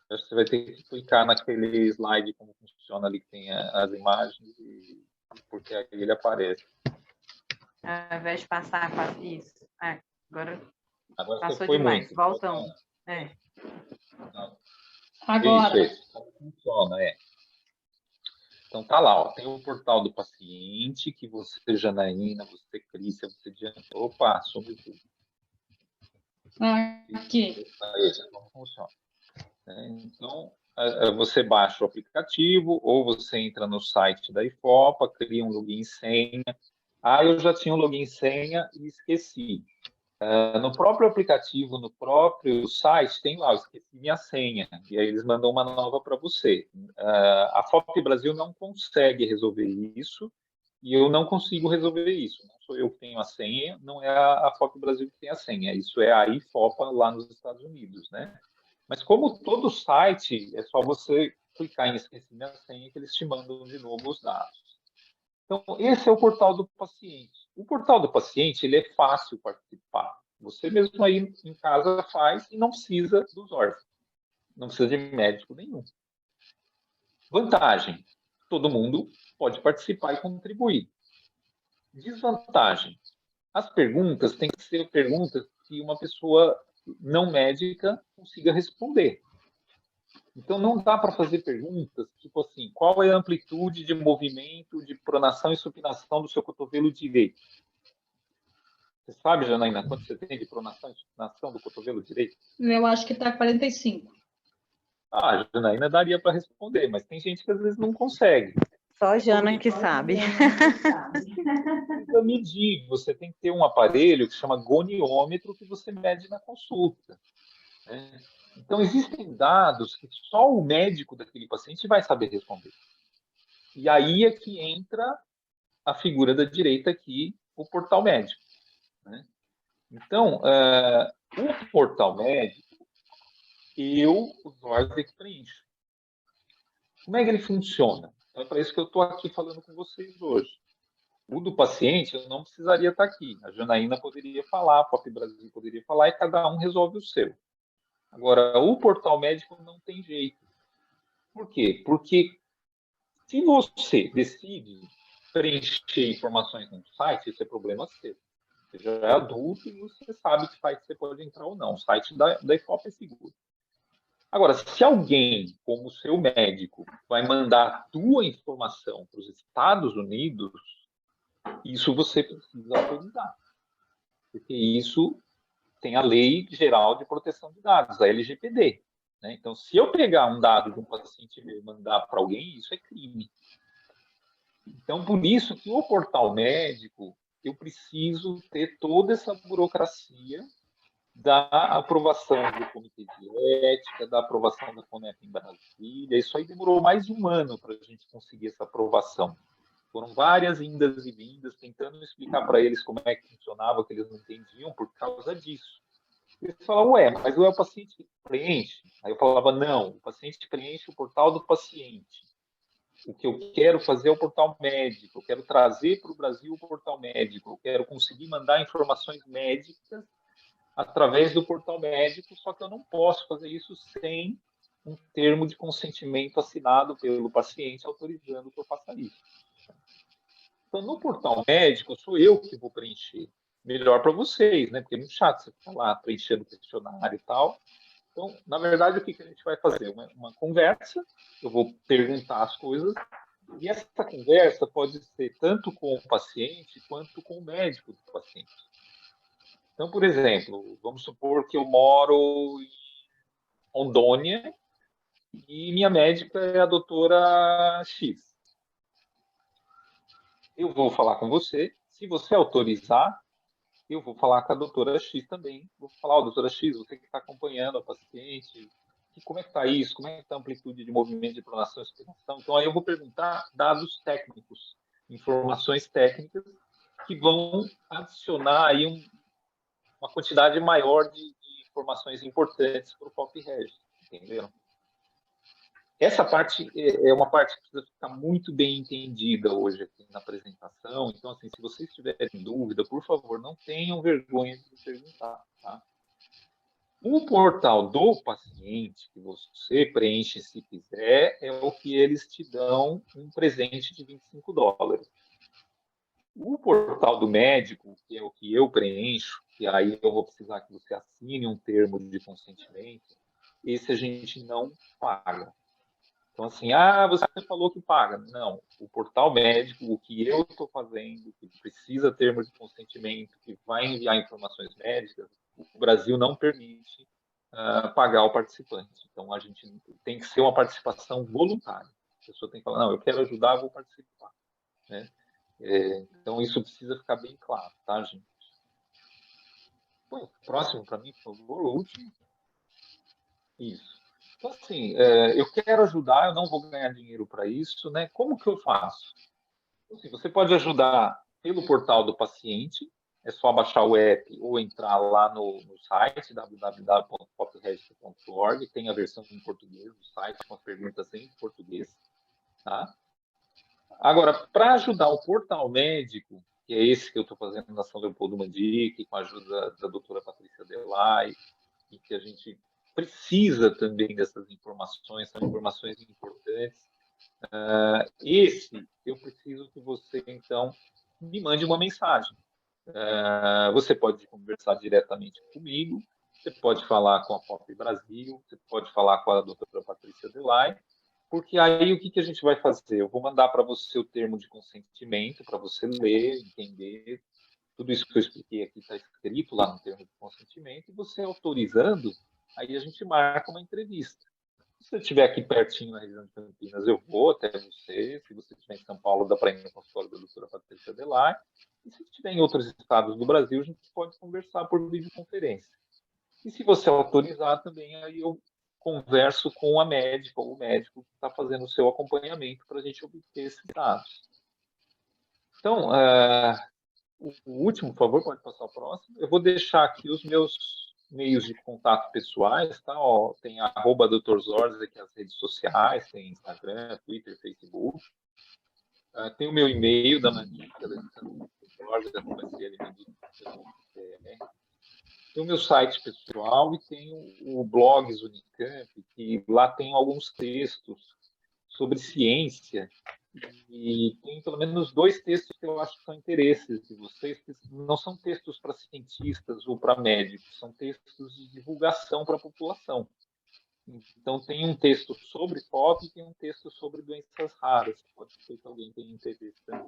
Eu acho que você vai ter que clicar naquele slide como funciona ali, que tem as imagens, porque aí ele aparece. Ao invés de passar, isso. Agora passou foi demais. muito. Volta um. Agora. Isso. Como funciona, Então, tá lá, ó, tem o portal do paciente, que você, Janaína, você, Crícia, você diante. Opa, sumiu tudo. Aqui. Como funciona. Então, você baixa o aplicativo, ou você entra no site da IFOPA, cria um login e senha. Eu já tinha um login e senha e esqueci. No próprio aplicativo, no próprio site, tem lá, eu esqueci minha senha, e aí eles mandam uma nova para você. A FOP Brasil não consegue resolver isso, e eu não consigo resolver isso. Não sou eu que tenho a senha, não é a FOP Brasil que tem a senha, isso é a IFOPA lá nos Estados Unidos, né? Mas como todo site, é só você clicar em esquecer minha senha que eles te mandam de novo os dados. Então, esse é o portal do paciente. O portal do paciente, ele é fácil participar. Você mesmo aí em casa faz e não precisa dos órgãos. Não precisa de médico nenhum. Vantagem, todo mundo pode participar e contribuir. Desvantagem, as perguntas têm que ser perguntas que uma pessoa não médica consiga responder. Então, não dá para fazer perguntas tipo assim, qual é a amplitude de movimento de pronação e supinação do seu cotovelo direito? Você sabe, Janaína, quanto você tem de pronação e supinação do cotovelo direito? Eu acho que está 45. Janaína daria para responder, mas tem gente que às vezes não consegue. Só a Jana que sabe. Precisa medir, você tem que ter um aparelho que chama goniômetro que você mede na consulta. Né? Então, existem dados que só o médico daquele paciente vai saber responder. E aí é que entra a figura da direita aqui, o portal médico. Né? Então, o portal médico, os olhos é que preencho. Como é que ele funciona? Então, é para isso que eu estou aqui falando com vocês hoje. O do paciente, eu não precisaria estar aqui. A Janaína poderia falar, a Pop Brasil poderia falar, e cada um resolve o seu. Agora, o portal médico não tem jeito. Por quê? Porque se você decide preencher informações no site, isso é problema seu. Você já é adulto e você sabe que site você pode entrar ou não. O site da IFOP é seguro. Agora, se alguém, como o seu médico, vai mandar a tua informação para os Estados Unidos, isso você precisa autorizar. Porque isso tem a Lei Geral de Proteção de Dados, a LGPD. Né? Então, se eu pegar um dado de um paciente e mandar para alguém, isso é crime. Então, por isso que o portal médico, eu preciso ter toda essa burocracia da aprovação do Comitê de Ética, da aprovação da CONEP em Brasília. Isso aí demorou mais de um ano para a gente conseguir essa aprovação. Foram várias indas e vindas, tentando explicar para eles como é que funcionava, que eles não entendiam por causa disso. Eles falavam, ué, mas o paciente preenche? Aí eu falava, não, o paciente preenche o portal do paciente. O que eu quero fazer é o portal médico, eu quero trazer para o Brasil o portal médico, eu quero conseguir mandar informações médicas através do portal médico, só que eu não posso fazer isso sem um termo de consentimento assinado pelo paciente autorizando que eu faça isso. Então, no portal médico, sou eu que vou preencher. Melhor para vocês, né? Porque é muito chato você ficar lá preenchendo o questionário e tal. Então, na verdade, o que a gente vai fazer? Uma conversa, eu vou perguntar as coisas, e essa conversa pode ser tanto com o paciente quanto com o médico do paciente. Então, por exemplo, vamos supor que eu moro em Rondônia e minha médica é a doutora X. Eu vou falar com você, se você autorizar, eu vou falar com a doutora X também. Vou falar, doutora X, você que está acompanhando a paciente, como é que está isso? Como é que está a amplitude de movimento de pronação e supinação? Então, aí eu vou perguntar dados técnicos, informações técnicas que vão adicionar aí uma quantidade maior de informações importantes para o POP-REG, entenderam? Essa parte é uma parte que precisa ficar muito bem entendida hoje aqui na apresentação. Então, assim, se vocês tiverem dúvida, por favor, não tenham vergonha de me perguntar, tá? O portal do paciente que você preenche se quiser é o que eles te dão um presente de $25. O portal do médico, que é o que eu preencho, e aí eu vou precisar que você assine um termo de consentimento, esse a gente não paga. Então, assim, você falou que paga. Não, o portal médico, o que eu estou fazendo, que precisa termos de consentimento, que vai enviar informações médicas, o Brasil não permite pagar o participante. Então, a gente tem que ser uma participação voluntária. A pessoa tem que falar, não, eu quero ajudar, vou participar. Né? Então, isso precisa ficar bem claro, tá, gente? Próximo para mim, por favor, o último. Isso. Então, assim, eu quero ajudar, eu não vou ganhar dinheiro para isso, né? Como que eu faço? Assim, você pode ajudar pelo portal do paciente, é só baixar o app ou entrar lá no site www.popregister.org, tem a versão em português do site com as perguntas em português, tá? Agora, para ajudar o portal médico, que é esse que eu estou fazendo na São Leopoldo Mandic, com a ajuda da doutora Patrícia Delay, e que a gente precisa também dessas informações, são informações importantes. Eu preciso que você, então, me mande uma mensagem. Você pode conversar diretamente comigo, você pode falar com a Pop Brasil, você pode falar com a doutora Patrícia Delay, porque aí o que a gente vai fazer? Eu vou mandar para você o termo de consentimento, para você ler, entender. Tudo isso que eu expliquei aqui está escrito lá no termo de consentimento, e você autorizando, aí a gente marca uma entrevista. Se você estiver aqui pertinho na região de Campinas, eu vou até você. Se você estiver em São Paulo, dá para ir no consultório da doutora Patrícia Delay. E se estiver em outros estados do Brasil, a gente pode conversar por videoconferência. E se você autorizar também, aí eu converso com a médica ou o médico que está fazendo o seu acompanhamento para a gente obter esses dados. Então, o último, por favor, pode passar o próximo. Eu vou deixar aqui os meus meios de contato pessoais, tá? Tem @Dr. Zorzi, que é as redes sociais, tem Instagram, Twitter, Facebook. Tem o meu e-mail da Manique, alexandre.borges@clmedic.br. Tem o meu site pessoal e tem o Blogs Unicamp, que lá tem alguns textos sobre ciência, e tem pelo menos 2 textos que eu acho que são interesses de vocês, que não são textos para cientistas ou para médicos, são textos de divulgação para a população. Então, tem um texto sobre FOP e tem um texto sobre doenças raras. Pode ser que alguém tenha interesse também.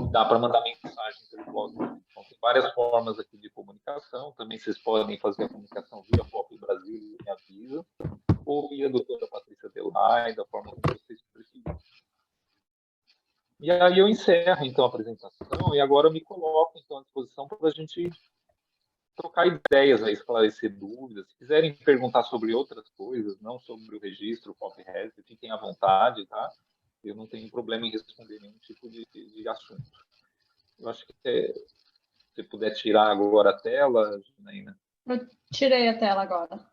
Dá para mandar mensagem pelo blog. Então, tem várias formas aqui de comunicação. Também vocês podem fazer a comunicação via FOP Brasil e Me Avisa, ou via a doutora Patrícia Delay, da forma como vocês preferirem. E aí eu encerro, então, a apresentação, e agora eu me coloco, então, à disposição para a gente trocar ideias, aí, esclarecer dúvidas. Se quiserem perguntar sobre outras coisas, não sobre o registro, o PopRes, fiquem à vontade, tá? Eu não tenho problema em responder nenhum tipo de assunto. Eu acho que se puder tirar agora a tela, Janaína. Eu tirei a tela agora.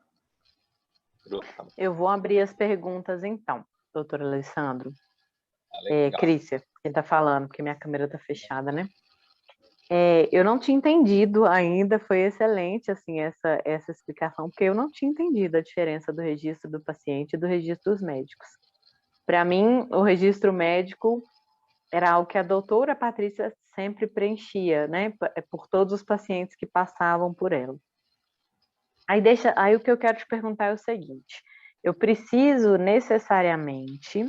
Eu vou abrir as perguntas, então, doutor Alessandro. Crícia, quem está falando, porque minha câmera está fechada, né? Eu não tinha entendido ainda, foi excelente assim, essa explicação, porque eu não tinha entendido a diferença do registro do paciente e do registro dos médicos. Para mim, o registro médico era algo que a doutora Patrícia sempre preenchia, né, por todos os pacientes que passavam por ela. Aí o que eu quero te perguntar é o seguinte: eu preciso necessariamente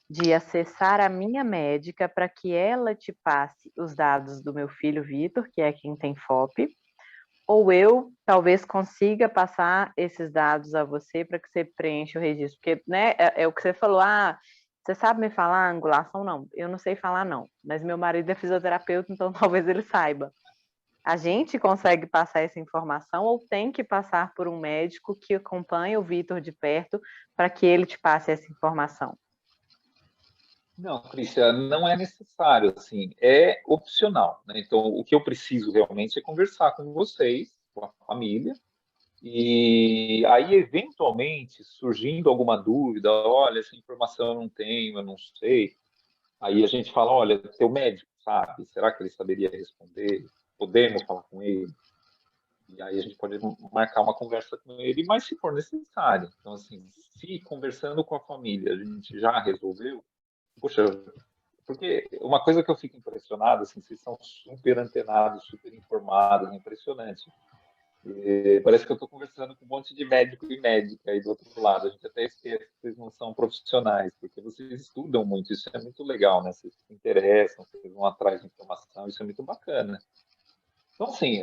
de acessar a minha médica para que ela te passe os dados do meu filho Vitor, que é quem tem FOP, ou eu talvez consiga passar esses dados a você para que você preencha o registro, porque, né, é o que você falou, você sabe me falar angulação? Não, eu não sei falar não, mas meu marido é fisioterapeuta, então talvez ele saiba. A gente consegue passar essa informação ou tem que passar por um médico que acompanha o Vitor de perto para que ele te passe essa informação? Não, Cristian, não é necessário, assim, é opcional, né? Então, o que eu preciso realmente é conversar com vocês, com a família, e aí, eventualmente, surgindo alguma dúvida, olha, essa informação eu não tenho, eu não sei, aí a gente fala, olha, seu médico sabe, será que ele saberia responder? Podemos falar com ele? E aí a gente pode marcar uma conversa com ele, mas se for necessário. Então, assim, se conversando com a família a gente já resolveu, poxa, porque uma coisa que eu fico impressionado, assim, vocês são super antenados, super informados, é impressionante. Parece que eu estou conversando com um monte de médico e médica aí do outro lado. A gente até esquece que vocês não são profissionais, porque vocês estudam muito, isso é muito legal, né? Vocês se interessam, vocês vão atrás de informação, isso é muito bacana. Então, assim,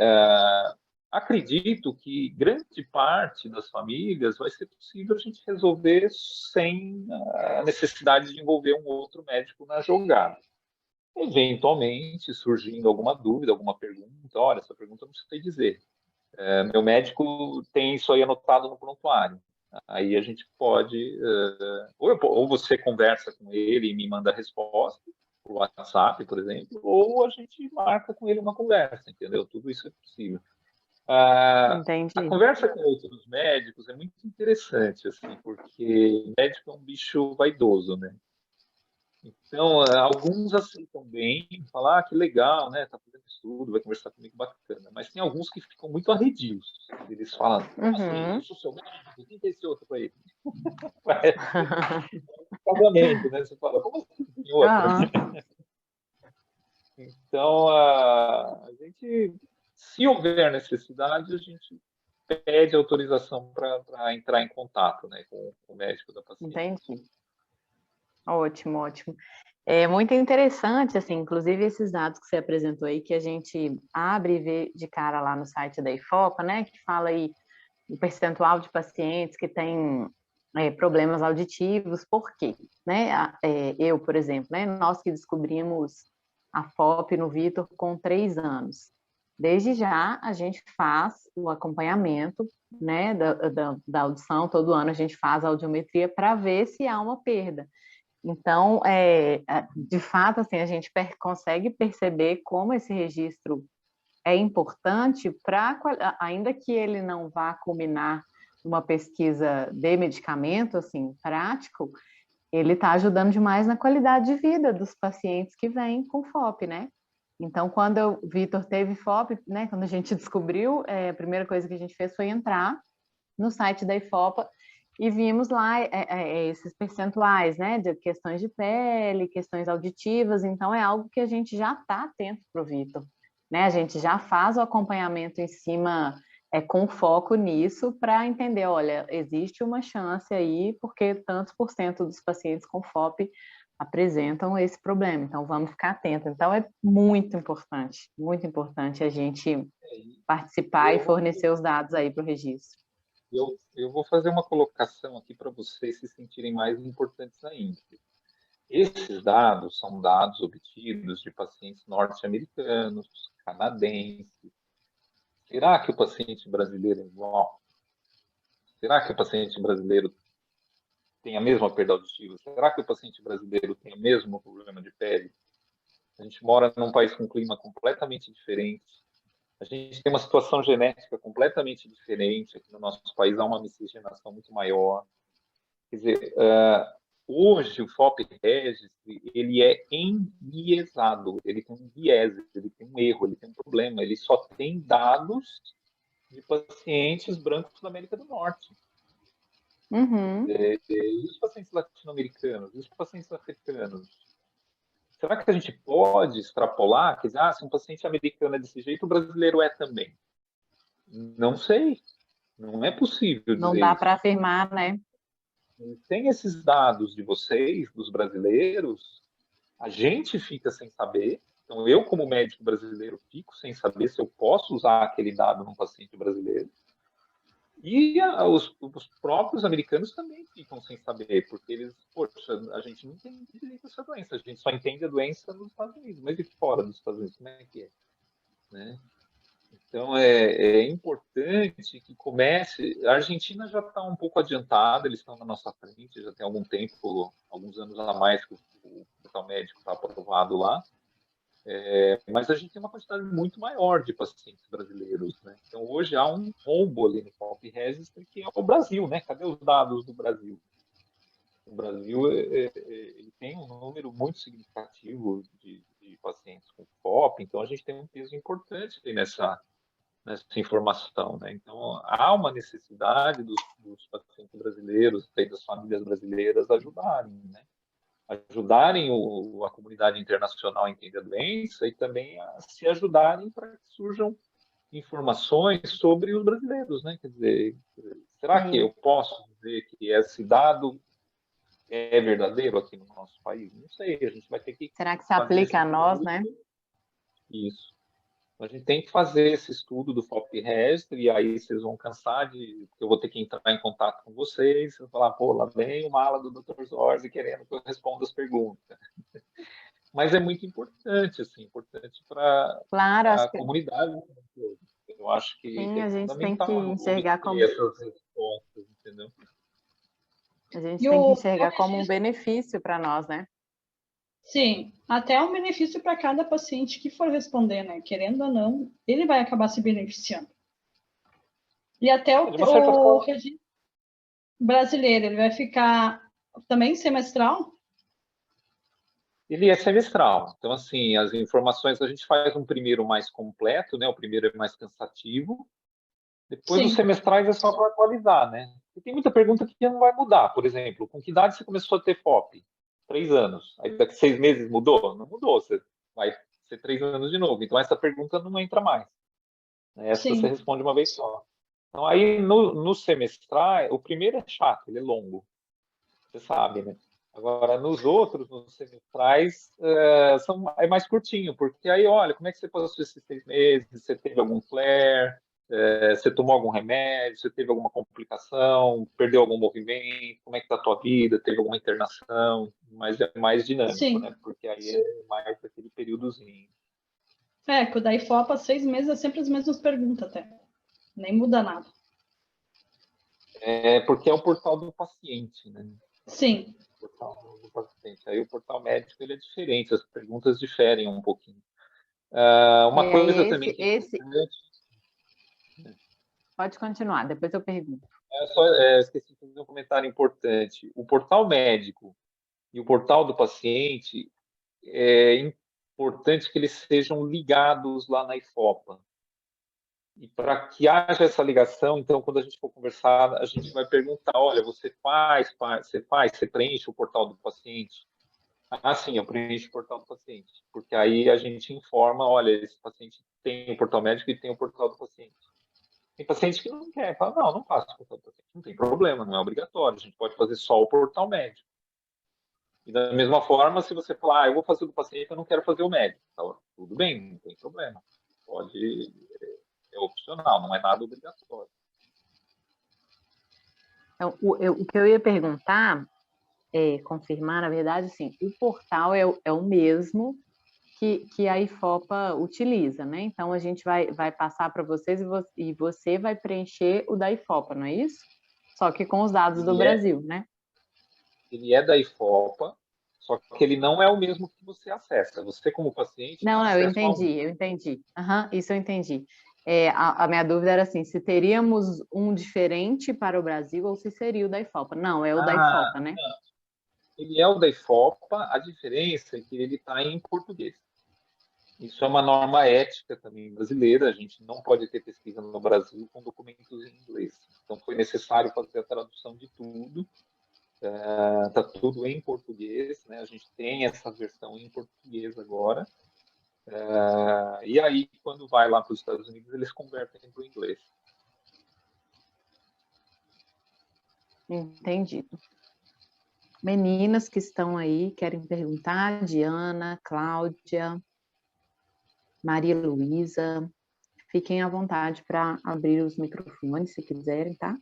acredito que grande parte das famílias vai ser possível a gente resolver sem a necessidade de envolver um outro médico na jogada. Eventualmente, surgindo alguma dúvida, alguma pergunta, olha, essa pergunta eu não sei dizer. Meu médico tem isso aí anotado no prontuário. Aí a gente pode, ou você conversa com ele e me manda a resposta, por WhatsApp, por exemplo, ou a gente marca com ele uma conversa, entendeu? Tudo isso é possível. A conversa com outros médicos é muito interessante, assim, porque médico é um bicho vaidoso, né? Então, alguns aceitam bem, falar, que legal, né? Tá fazendo estudo, vai conversar comigo, bacana. Mas tem alguns que ficam muito arredios. Eles falam, assim, eu sou seu médico, quem tem esse outro para ele? Casamento, né? Você fala, como assim tem outro? Então, a gente, se houver necessidade, a gente pede autorização para entrar em contato, né, com o médico da paciente. Entendi. Ótimo, ótimo. É muito interessante, assim, inclusive esses dados que você apresentou aí, que a gente abre e vê de cara lá no site da IFOPA, né, que fala aí o percentual de pacientes que têm problemas auditivos, por quê? Né? Eu, por exemplo, né, nós que descobrimos a FOP no Vitor com 3 anos. Desde já, a gente faz o acompanhamento, né, da audição, todo ano a gente faz a audiometria para ver se há uma perda. Então, de fato, assim, a gente consegue perceber como esse registro é importante para, ainda que ele não vá culminar uma pesquisa de medicamento, assim, prático, ele está ajudando demais na qualidade de vida dos pacientes que vêm com FOP, né? Então, quando o Vitor teve FOP, né, quando a gente descobriu, a primeira coisa que a gente fez foi entrar no site da IFOPA e vimos lá esses percentuais, né, de questões de pele, questões auditivas. Então, é algo que a gente já está atento para o Vitor, né? A gente já faz o acompanhamento em cima, com foco nisso, para entender, olha, existe uma chance aí, porque tantos por cento dos pacientes com FOP apresentam esse problema, então vamos ficar atentos. Então, é muito importante a gente participar e fornecer os dados aí para o registro. Eu vou fazer uma colocação aqui para vocês se sentirem mais importantes ainda. Esses dados são dados obtidos de pacientes norte-americanos, canadenses. Será que o paciente brasileiro é igual? Será que o paciente brasileiro tem a mesma perda auditiva? Será que o paciente brasileiro tem o mesmo problema de pele? A gente mora num país com um clima completamente diferente. A gente tem uma situação genética completamente diferente. Aqui no nosso país há uma miscigenação muito maior. Quer dizer, hoje o FOP Registry, ele é enviesado, ele tem um viés, ele tem um erro, ele tem um problema, ele só tem dados de pacientes brancos da América do Norte. Uhum. E os pacientes latino-americanos, e os pacientes africanos? Será que a gente pode extrapolar? Quer dizer, se um paciente americano é desse jeito, o brasileiro é também. Não sei. Não é possível dizer Não dá isso. para afirmar, né? Tem esses dados de vocês, dos brasileiros, a gente fica sem saber. Então, eu, como médico brasileiro, fico sem saber se eu posso usar aquele dado num paciente brasileiro. E os próprios americanos também ficam sem saber, porque eles, poxa, a gente não entende direito essa doença, a gente só entende a doença nos Estados Unidos, mas e fora dos Estados Unidos, como é que é? Né? Então, é importante que comece. A Argentina já está um pouco adiantada, eles estão na nossa frente, já tem algum tempo, alguns anos a mais que o portal médico está aprovado lá. Mas a gente tem uma quantidade muito maior de pacientes brasileiros, né? Então, hoje há um rombo ali no FOP Registry, que é o Brasil, né? Cadê os dados do Brasil? O Brasil ele tem um número muito significativo de pacientes com FOP, então a gente tem um peso importante nessa informação, né? Então, há uma necessidade dos pacientes brasileiros e das famílias brasileiras ajudarem, né? Ajudarem a comunidade internacional a entender a doença e também a se ajudarem para que surjam informações sobre os brasileiros, né? Quer dizer, será que eu posso dizer que esse dado é verdadeiro aqui no nosso país? Não sei, a gente vai ter que Será que se aplica a nós, né? Isso. A gente tem que fazer esse estudo do FOP Registry, e aí vocês vão cansar porque eu vou ter que entrar em contato com vocês, eu vou falar, pô, lá vem o mala do Dr. Zorzi querendo que eu responda as perguntas. Mas é muito importante, assim, importante para Claro, a acho que comunidade. Eu acho que sim, a é gente tem que fundamental enxergar obter como essas respostas, entendeu? a gente E tem que o enxergar como um registro, benefício para nós, né? sim, até um benefício para cada paciente que for responder, né? Querendo ou não, ele vai acabar se beneficiando. E até De uma certa o forma, registro brasileiro, ele vai ficar também semestral? ele é semestral. Então, assim, as informações, a gente faz um primeiro mais completo, né? O primeiro é mais cansativo. Depois, os Sim, semestrais é só para atualizar, né? E tem muita pergunta que não vai mudar. Por exemplo, com que idade você começou a ter FOP? 3 anos. Aí daqui 6 meses mudou? Não mudou. Você vai ser 3 anos de novo. Então, essa pergunta não entra mais. Essa você sim, responde uma vez só. Então, aí no semestral, o primeiro é chato, ele é longo. Você sabe, né? Agora, nos outros, nos semestrais, é mais curtinho, porque aí, olha, como é que você passou esses 6 meses? Você teve algum flare? Você tomou algum remédio? Você teve alguma complicação? Perdeu algum movimento? Como é que está a tua vida? Teve alguma internação? Mas é mais dinâmico, sim. né? Porque aí é mais aquele períodozinho. Que o da IFOPA, 6 meses é sempre as mesmas perguntas até. Nem muda nada. Porque é o portal do paciente, né? Sim. O portal do paciente. Aí o portal médico ele é diferente, as perguntas diferem um pouquinho. Uma coisa também que é importante. Pode continuar, depois eu pergunto. Esqueci de fazer um comentário importante. O portal médico, e o portal do paciente, é importante que eles sejam ligados lá na IFOPA. E para que haja essa ligação, então, quando a gente for conversar, a gente vai perguntar, olha, você preenche o portal do paciente? Ah, sim, eu preencho o portal do paciente. Porque aí a gente informa, olha, esse paciente tem o portal médico e tem o portal do paciente. Tem paciente que não quer, fala, não faço o portal do paciente. Não tem problema, não é obrigatório, a gente pode fazer só o portal médico. E da mesma forma, se você falar, eu vou fazer o do paciente, eu não quero fazer o médico. Então, tudo bem, não tem problema. Pode, é opcional, não é nada obrigatório. Então, o que eu ia perguntar, confirmar, na verdade, assim, o portal é o mesmo que a IFOPA utiliza, né? Então, a gente vai passar para vocês e você vai preencher o da IFOPA, não é isso? Só que com os dados do Brasil, né? Ele é da IFOPA, só que ele não é o mesmo que você acessa. Você, como paciente, tem Não, acesso eu entendi. Isso eu entendi. A minha dúvida era assim, se teríamos um diferente para o Brasil ou se seria o da IFOPA. Não, é o da IFOPA, né? Ele é o da IFOPA, a diferença é que ele está em português. Isso é uma norma ética também brasileira, a gente não pode ter pesquisa no Brasil com documentos em inglês. Então, foi necessário fazer a tradução de tudo. Está tudo em português, né? A gente tem essa versão em português agora. E aí, quando vai lá para os Estados Unidos, eles convertem para o inglês. Entendido. Meninas que estão aí, querem perguntar? Diana, Cláudia, Maria Luísa, fiquem à vontade para abrir os microfones, se quiserem, tá?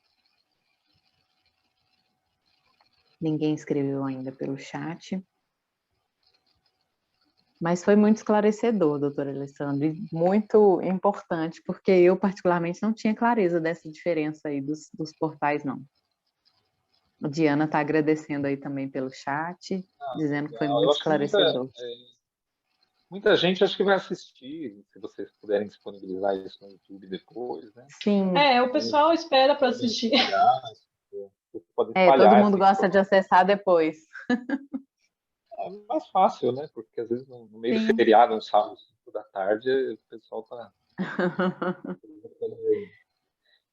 Ninguém escreveu ainda pelo chat. Mas foi muito esclarecedor, doutora Alessandra, e muito importante, porque eu, particularmente, não tinha clareza dessa diferença aí dos portais, não. A Diana está agradecendo aí também pelo chat, dizendo que foi muito esclarecedor. Muita gente acho que vai assistir, se vocês puderem disponibilizar isso no YouTube depois, né? Sim. O pessoal espera para assistir. Todo mundo gosta de acessar depois. É mais fácil, né? Porque às vezes no meio do feriado, um sábado, 5 da tarde, o pessoal tá...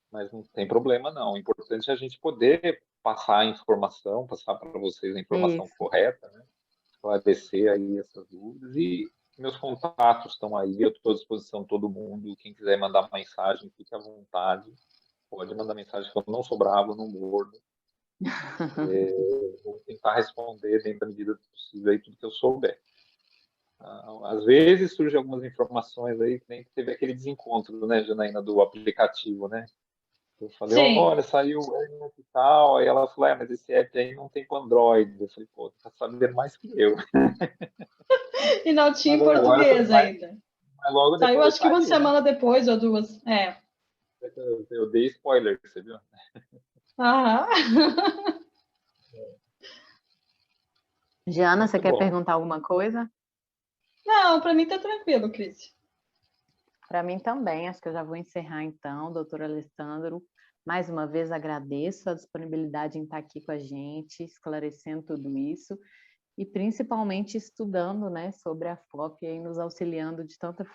Mas não tem problema, não. O importante é a gente poder passar a informação, passar para vocês a informação correta, né? Esclarecer aí essas dúvidas. E meus contatos estão aí, eu estou à disposição de todo mundo. Quem quiser mandar mensagem, fique à vontade. Pode mandar mensagem, que eu não sou bravo, não mordo. Vou tentar responder dentro da medida do possível aí tudo que eu souber. Às vezes surgem algumas informações aí, que nem teve aquele desencontro, né, Janaína, do aplicativo, né? Eu falei, olha, saiu e tal. Aí ela falou, mas esse app aí não tem para Android. Eu falei, pô, tá sabendo mais que eu. E não tinha em português ainda. Mas logo saiu, depois acho que uma semana depois ou duas. Eu dei spoiler, você viu? Jana, você quer perguntar alguma coisa? Não, para mim tá tranquilo, Cris. Para mim também, acho que eu já vou encerrar então, doutor Alessandro. Mais uma vez agradeço a disponibilidade em estar aqui com a gente, esclarecendo tudo isso e principalmente estudando, né, sobre a FOP e nos auxiliando de tantas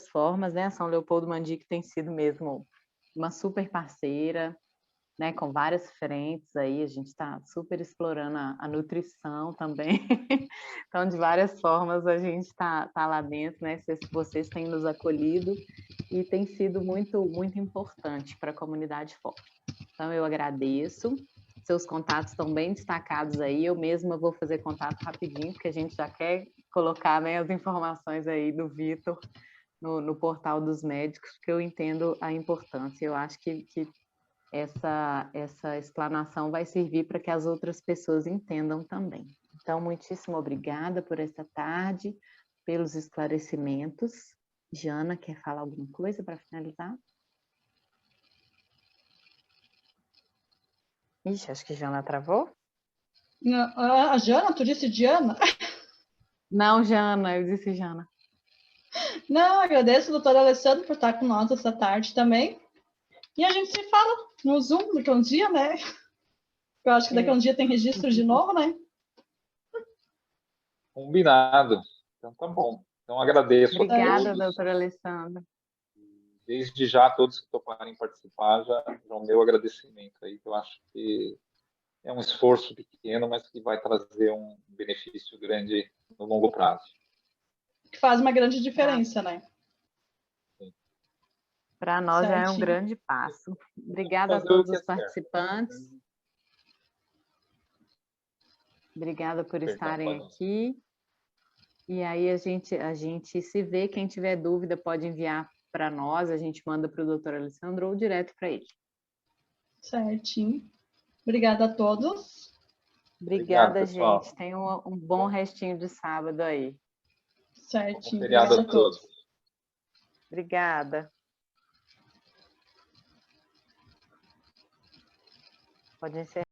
formas, né? A São Leopoldo Mandic tem sido mesmo uma super parceira, né, com várias frentes aí, a gente está super explorando a nutrição também, então de várias formas a gente está lá dentro, né, vocês têm nos acolhido e tem sido muito, muito importante para a comunidade FOP. Então eu agradeço, seus contatos estão bem destacados aí, eu mesma vou fazer contato rapidinho, porque a gente já quer colocar, né, as informações aí do Vitor no portal dos médicos, porque eu entendo a importância, eu acho que essa explanação vai servir para que as outras pessoas entendam também. Então, muitíssimo obrigada por essa tarde, pelos esclarecimentos. Jana, quer falar alguma coisa para finalizar? Ixi, acho que Jana travou. A Jana? Tu disse Diana? Não, Jana, eu disse Jana. Não, agradeço, doutora Alessandra, por estar com nós essa tarde também. E a gente se fala no Zoom daqui a um dia, né? Eu acho que daqui a um dia tem registro de novo, né? Combinado. Então, tá bom. Então, agradeço Obrigada, a todos. doutora Alessandra. Desde já, todos que toparem participar, já o meu agradecimento aí, que eu acho que é um esforço pequeno, mas que vai trazer um benefício grande no longo prazo. Que faz uma grande diferença, né? Para nós já é um Certinho. grande passo. Obrigada a Fazer o todos que os é certo. participantes. Obrigada por Perdão, estarem pode. aqui. E aí a gente se vê. Quem tiver dúvida pode enviar para nós, a gente manda para o doutor Alessandro ou direto para ele. Certinho. Obrigada a todos. Obrigada, Obrigado, pessoal. gente. Tenha um bom restinho de sábado aí. Bom Certinho. feriado Obrigada a todos. Obrigada. Pode encerrar.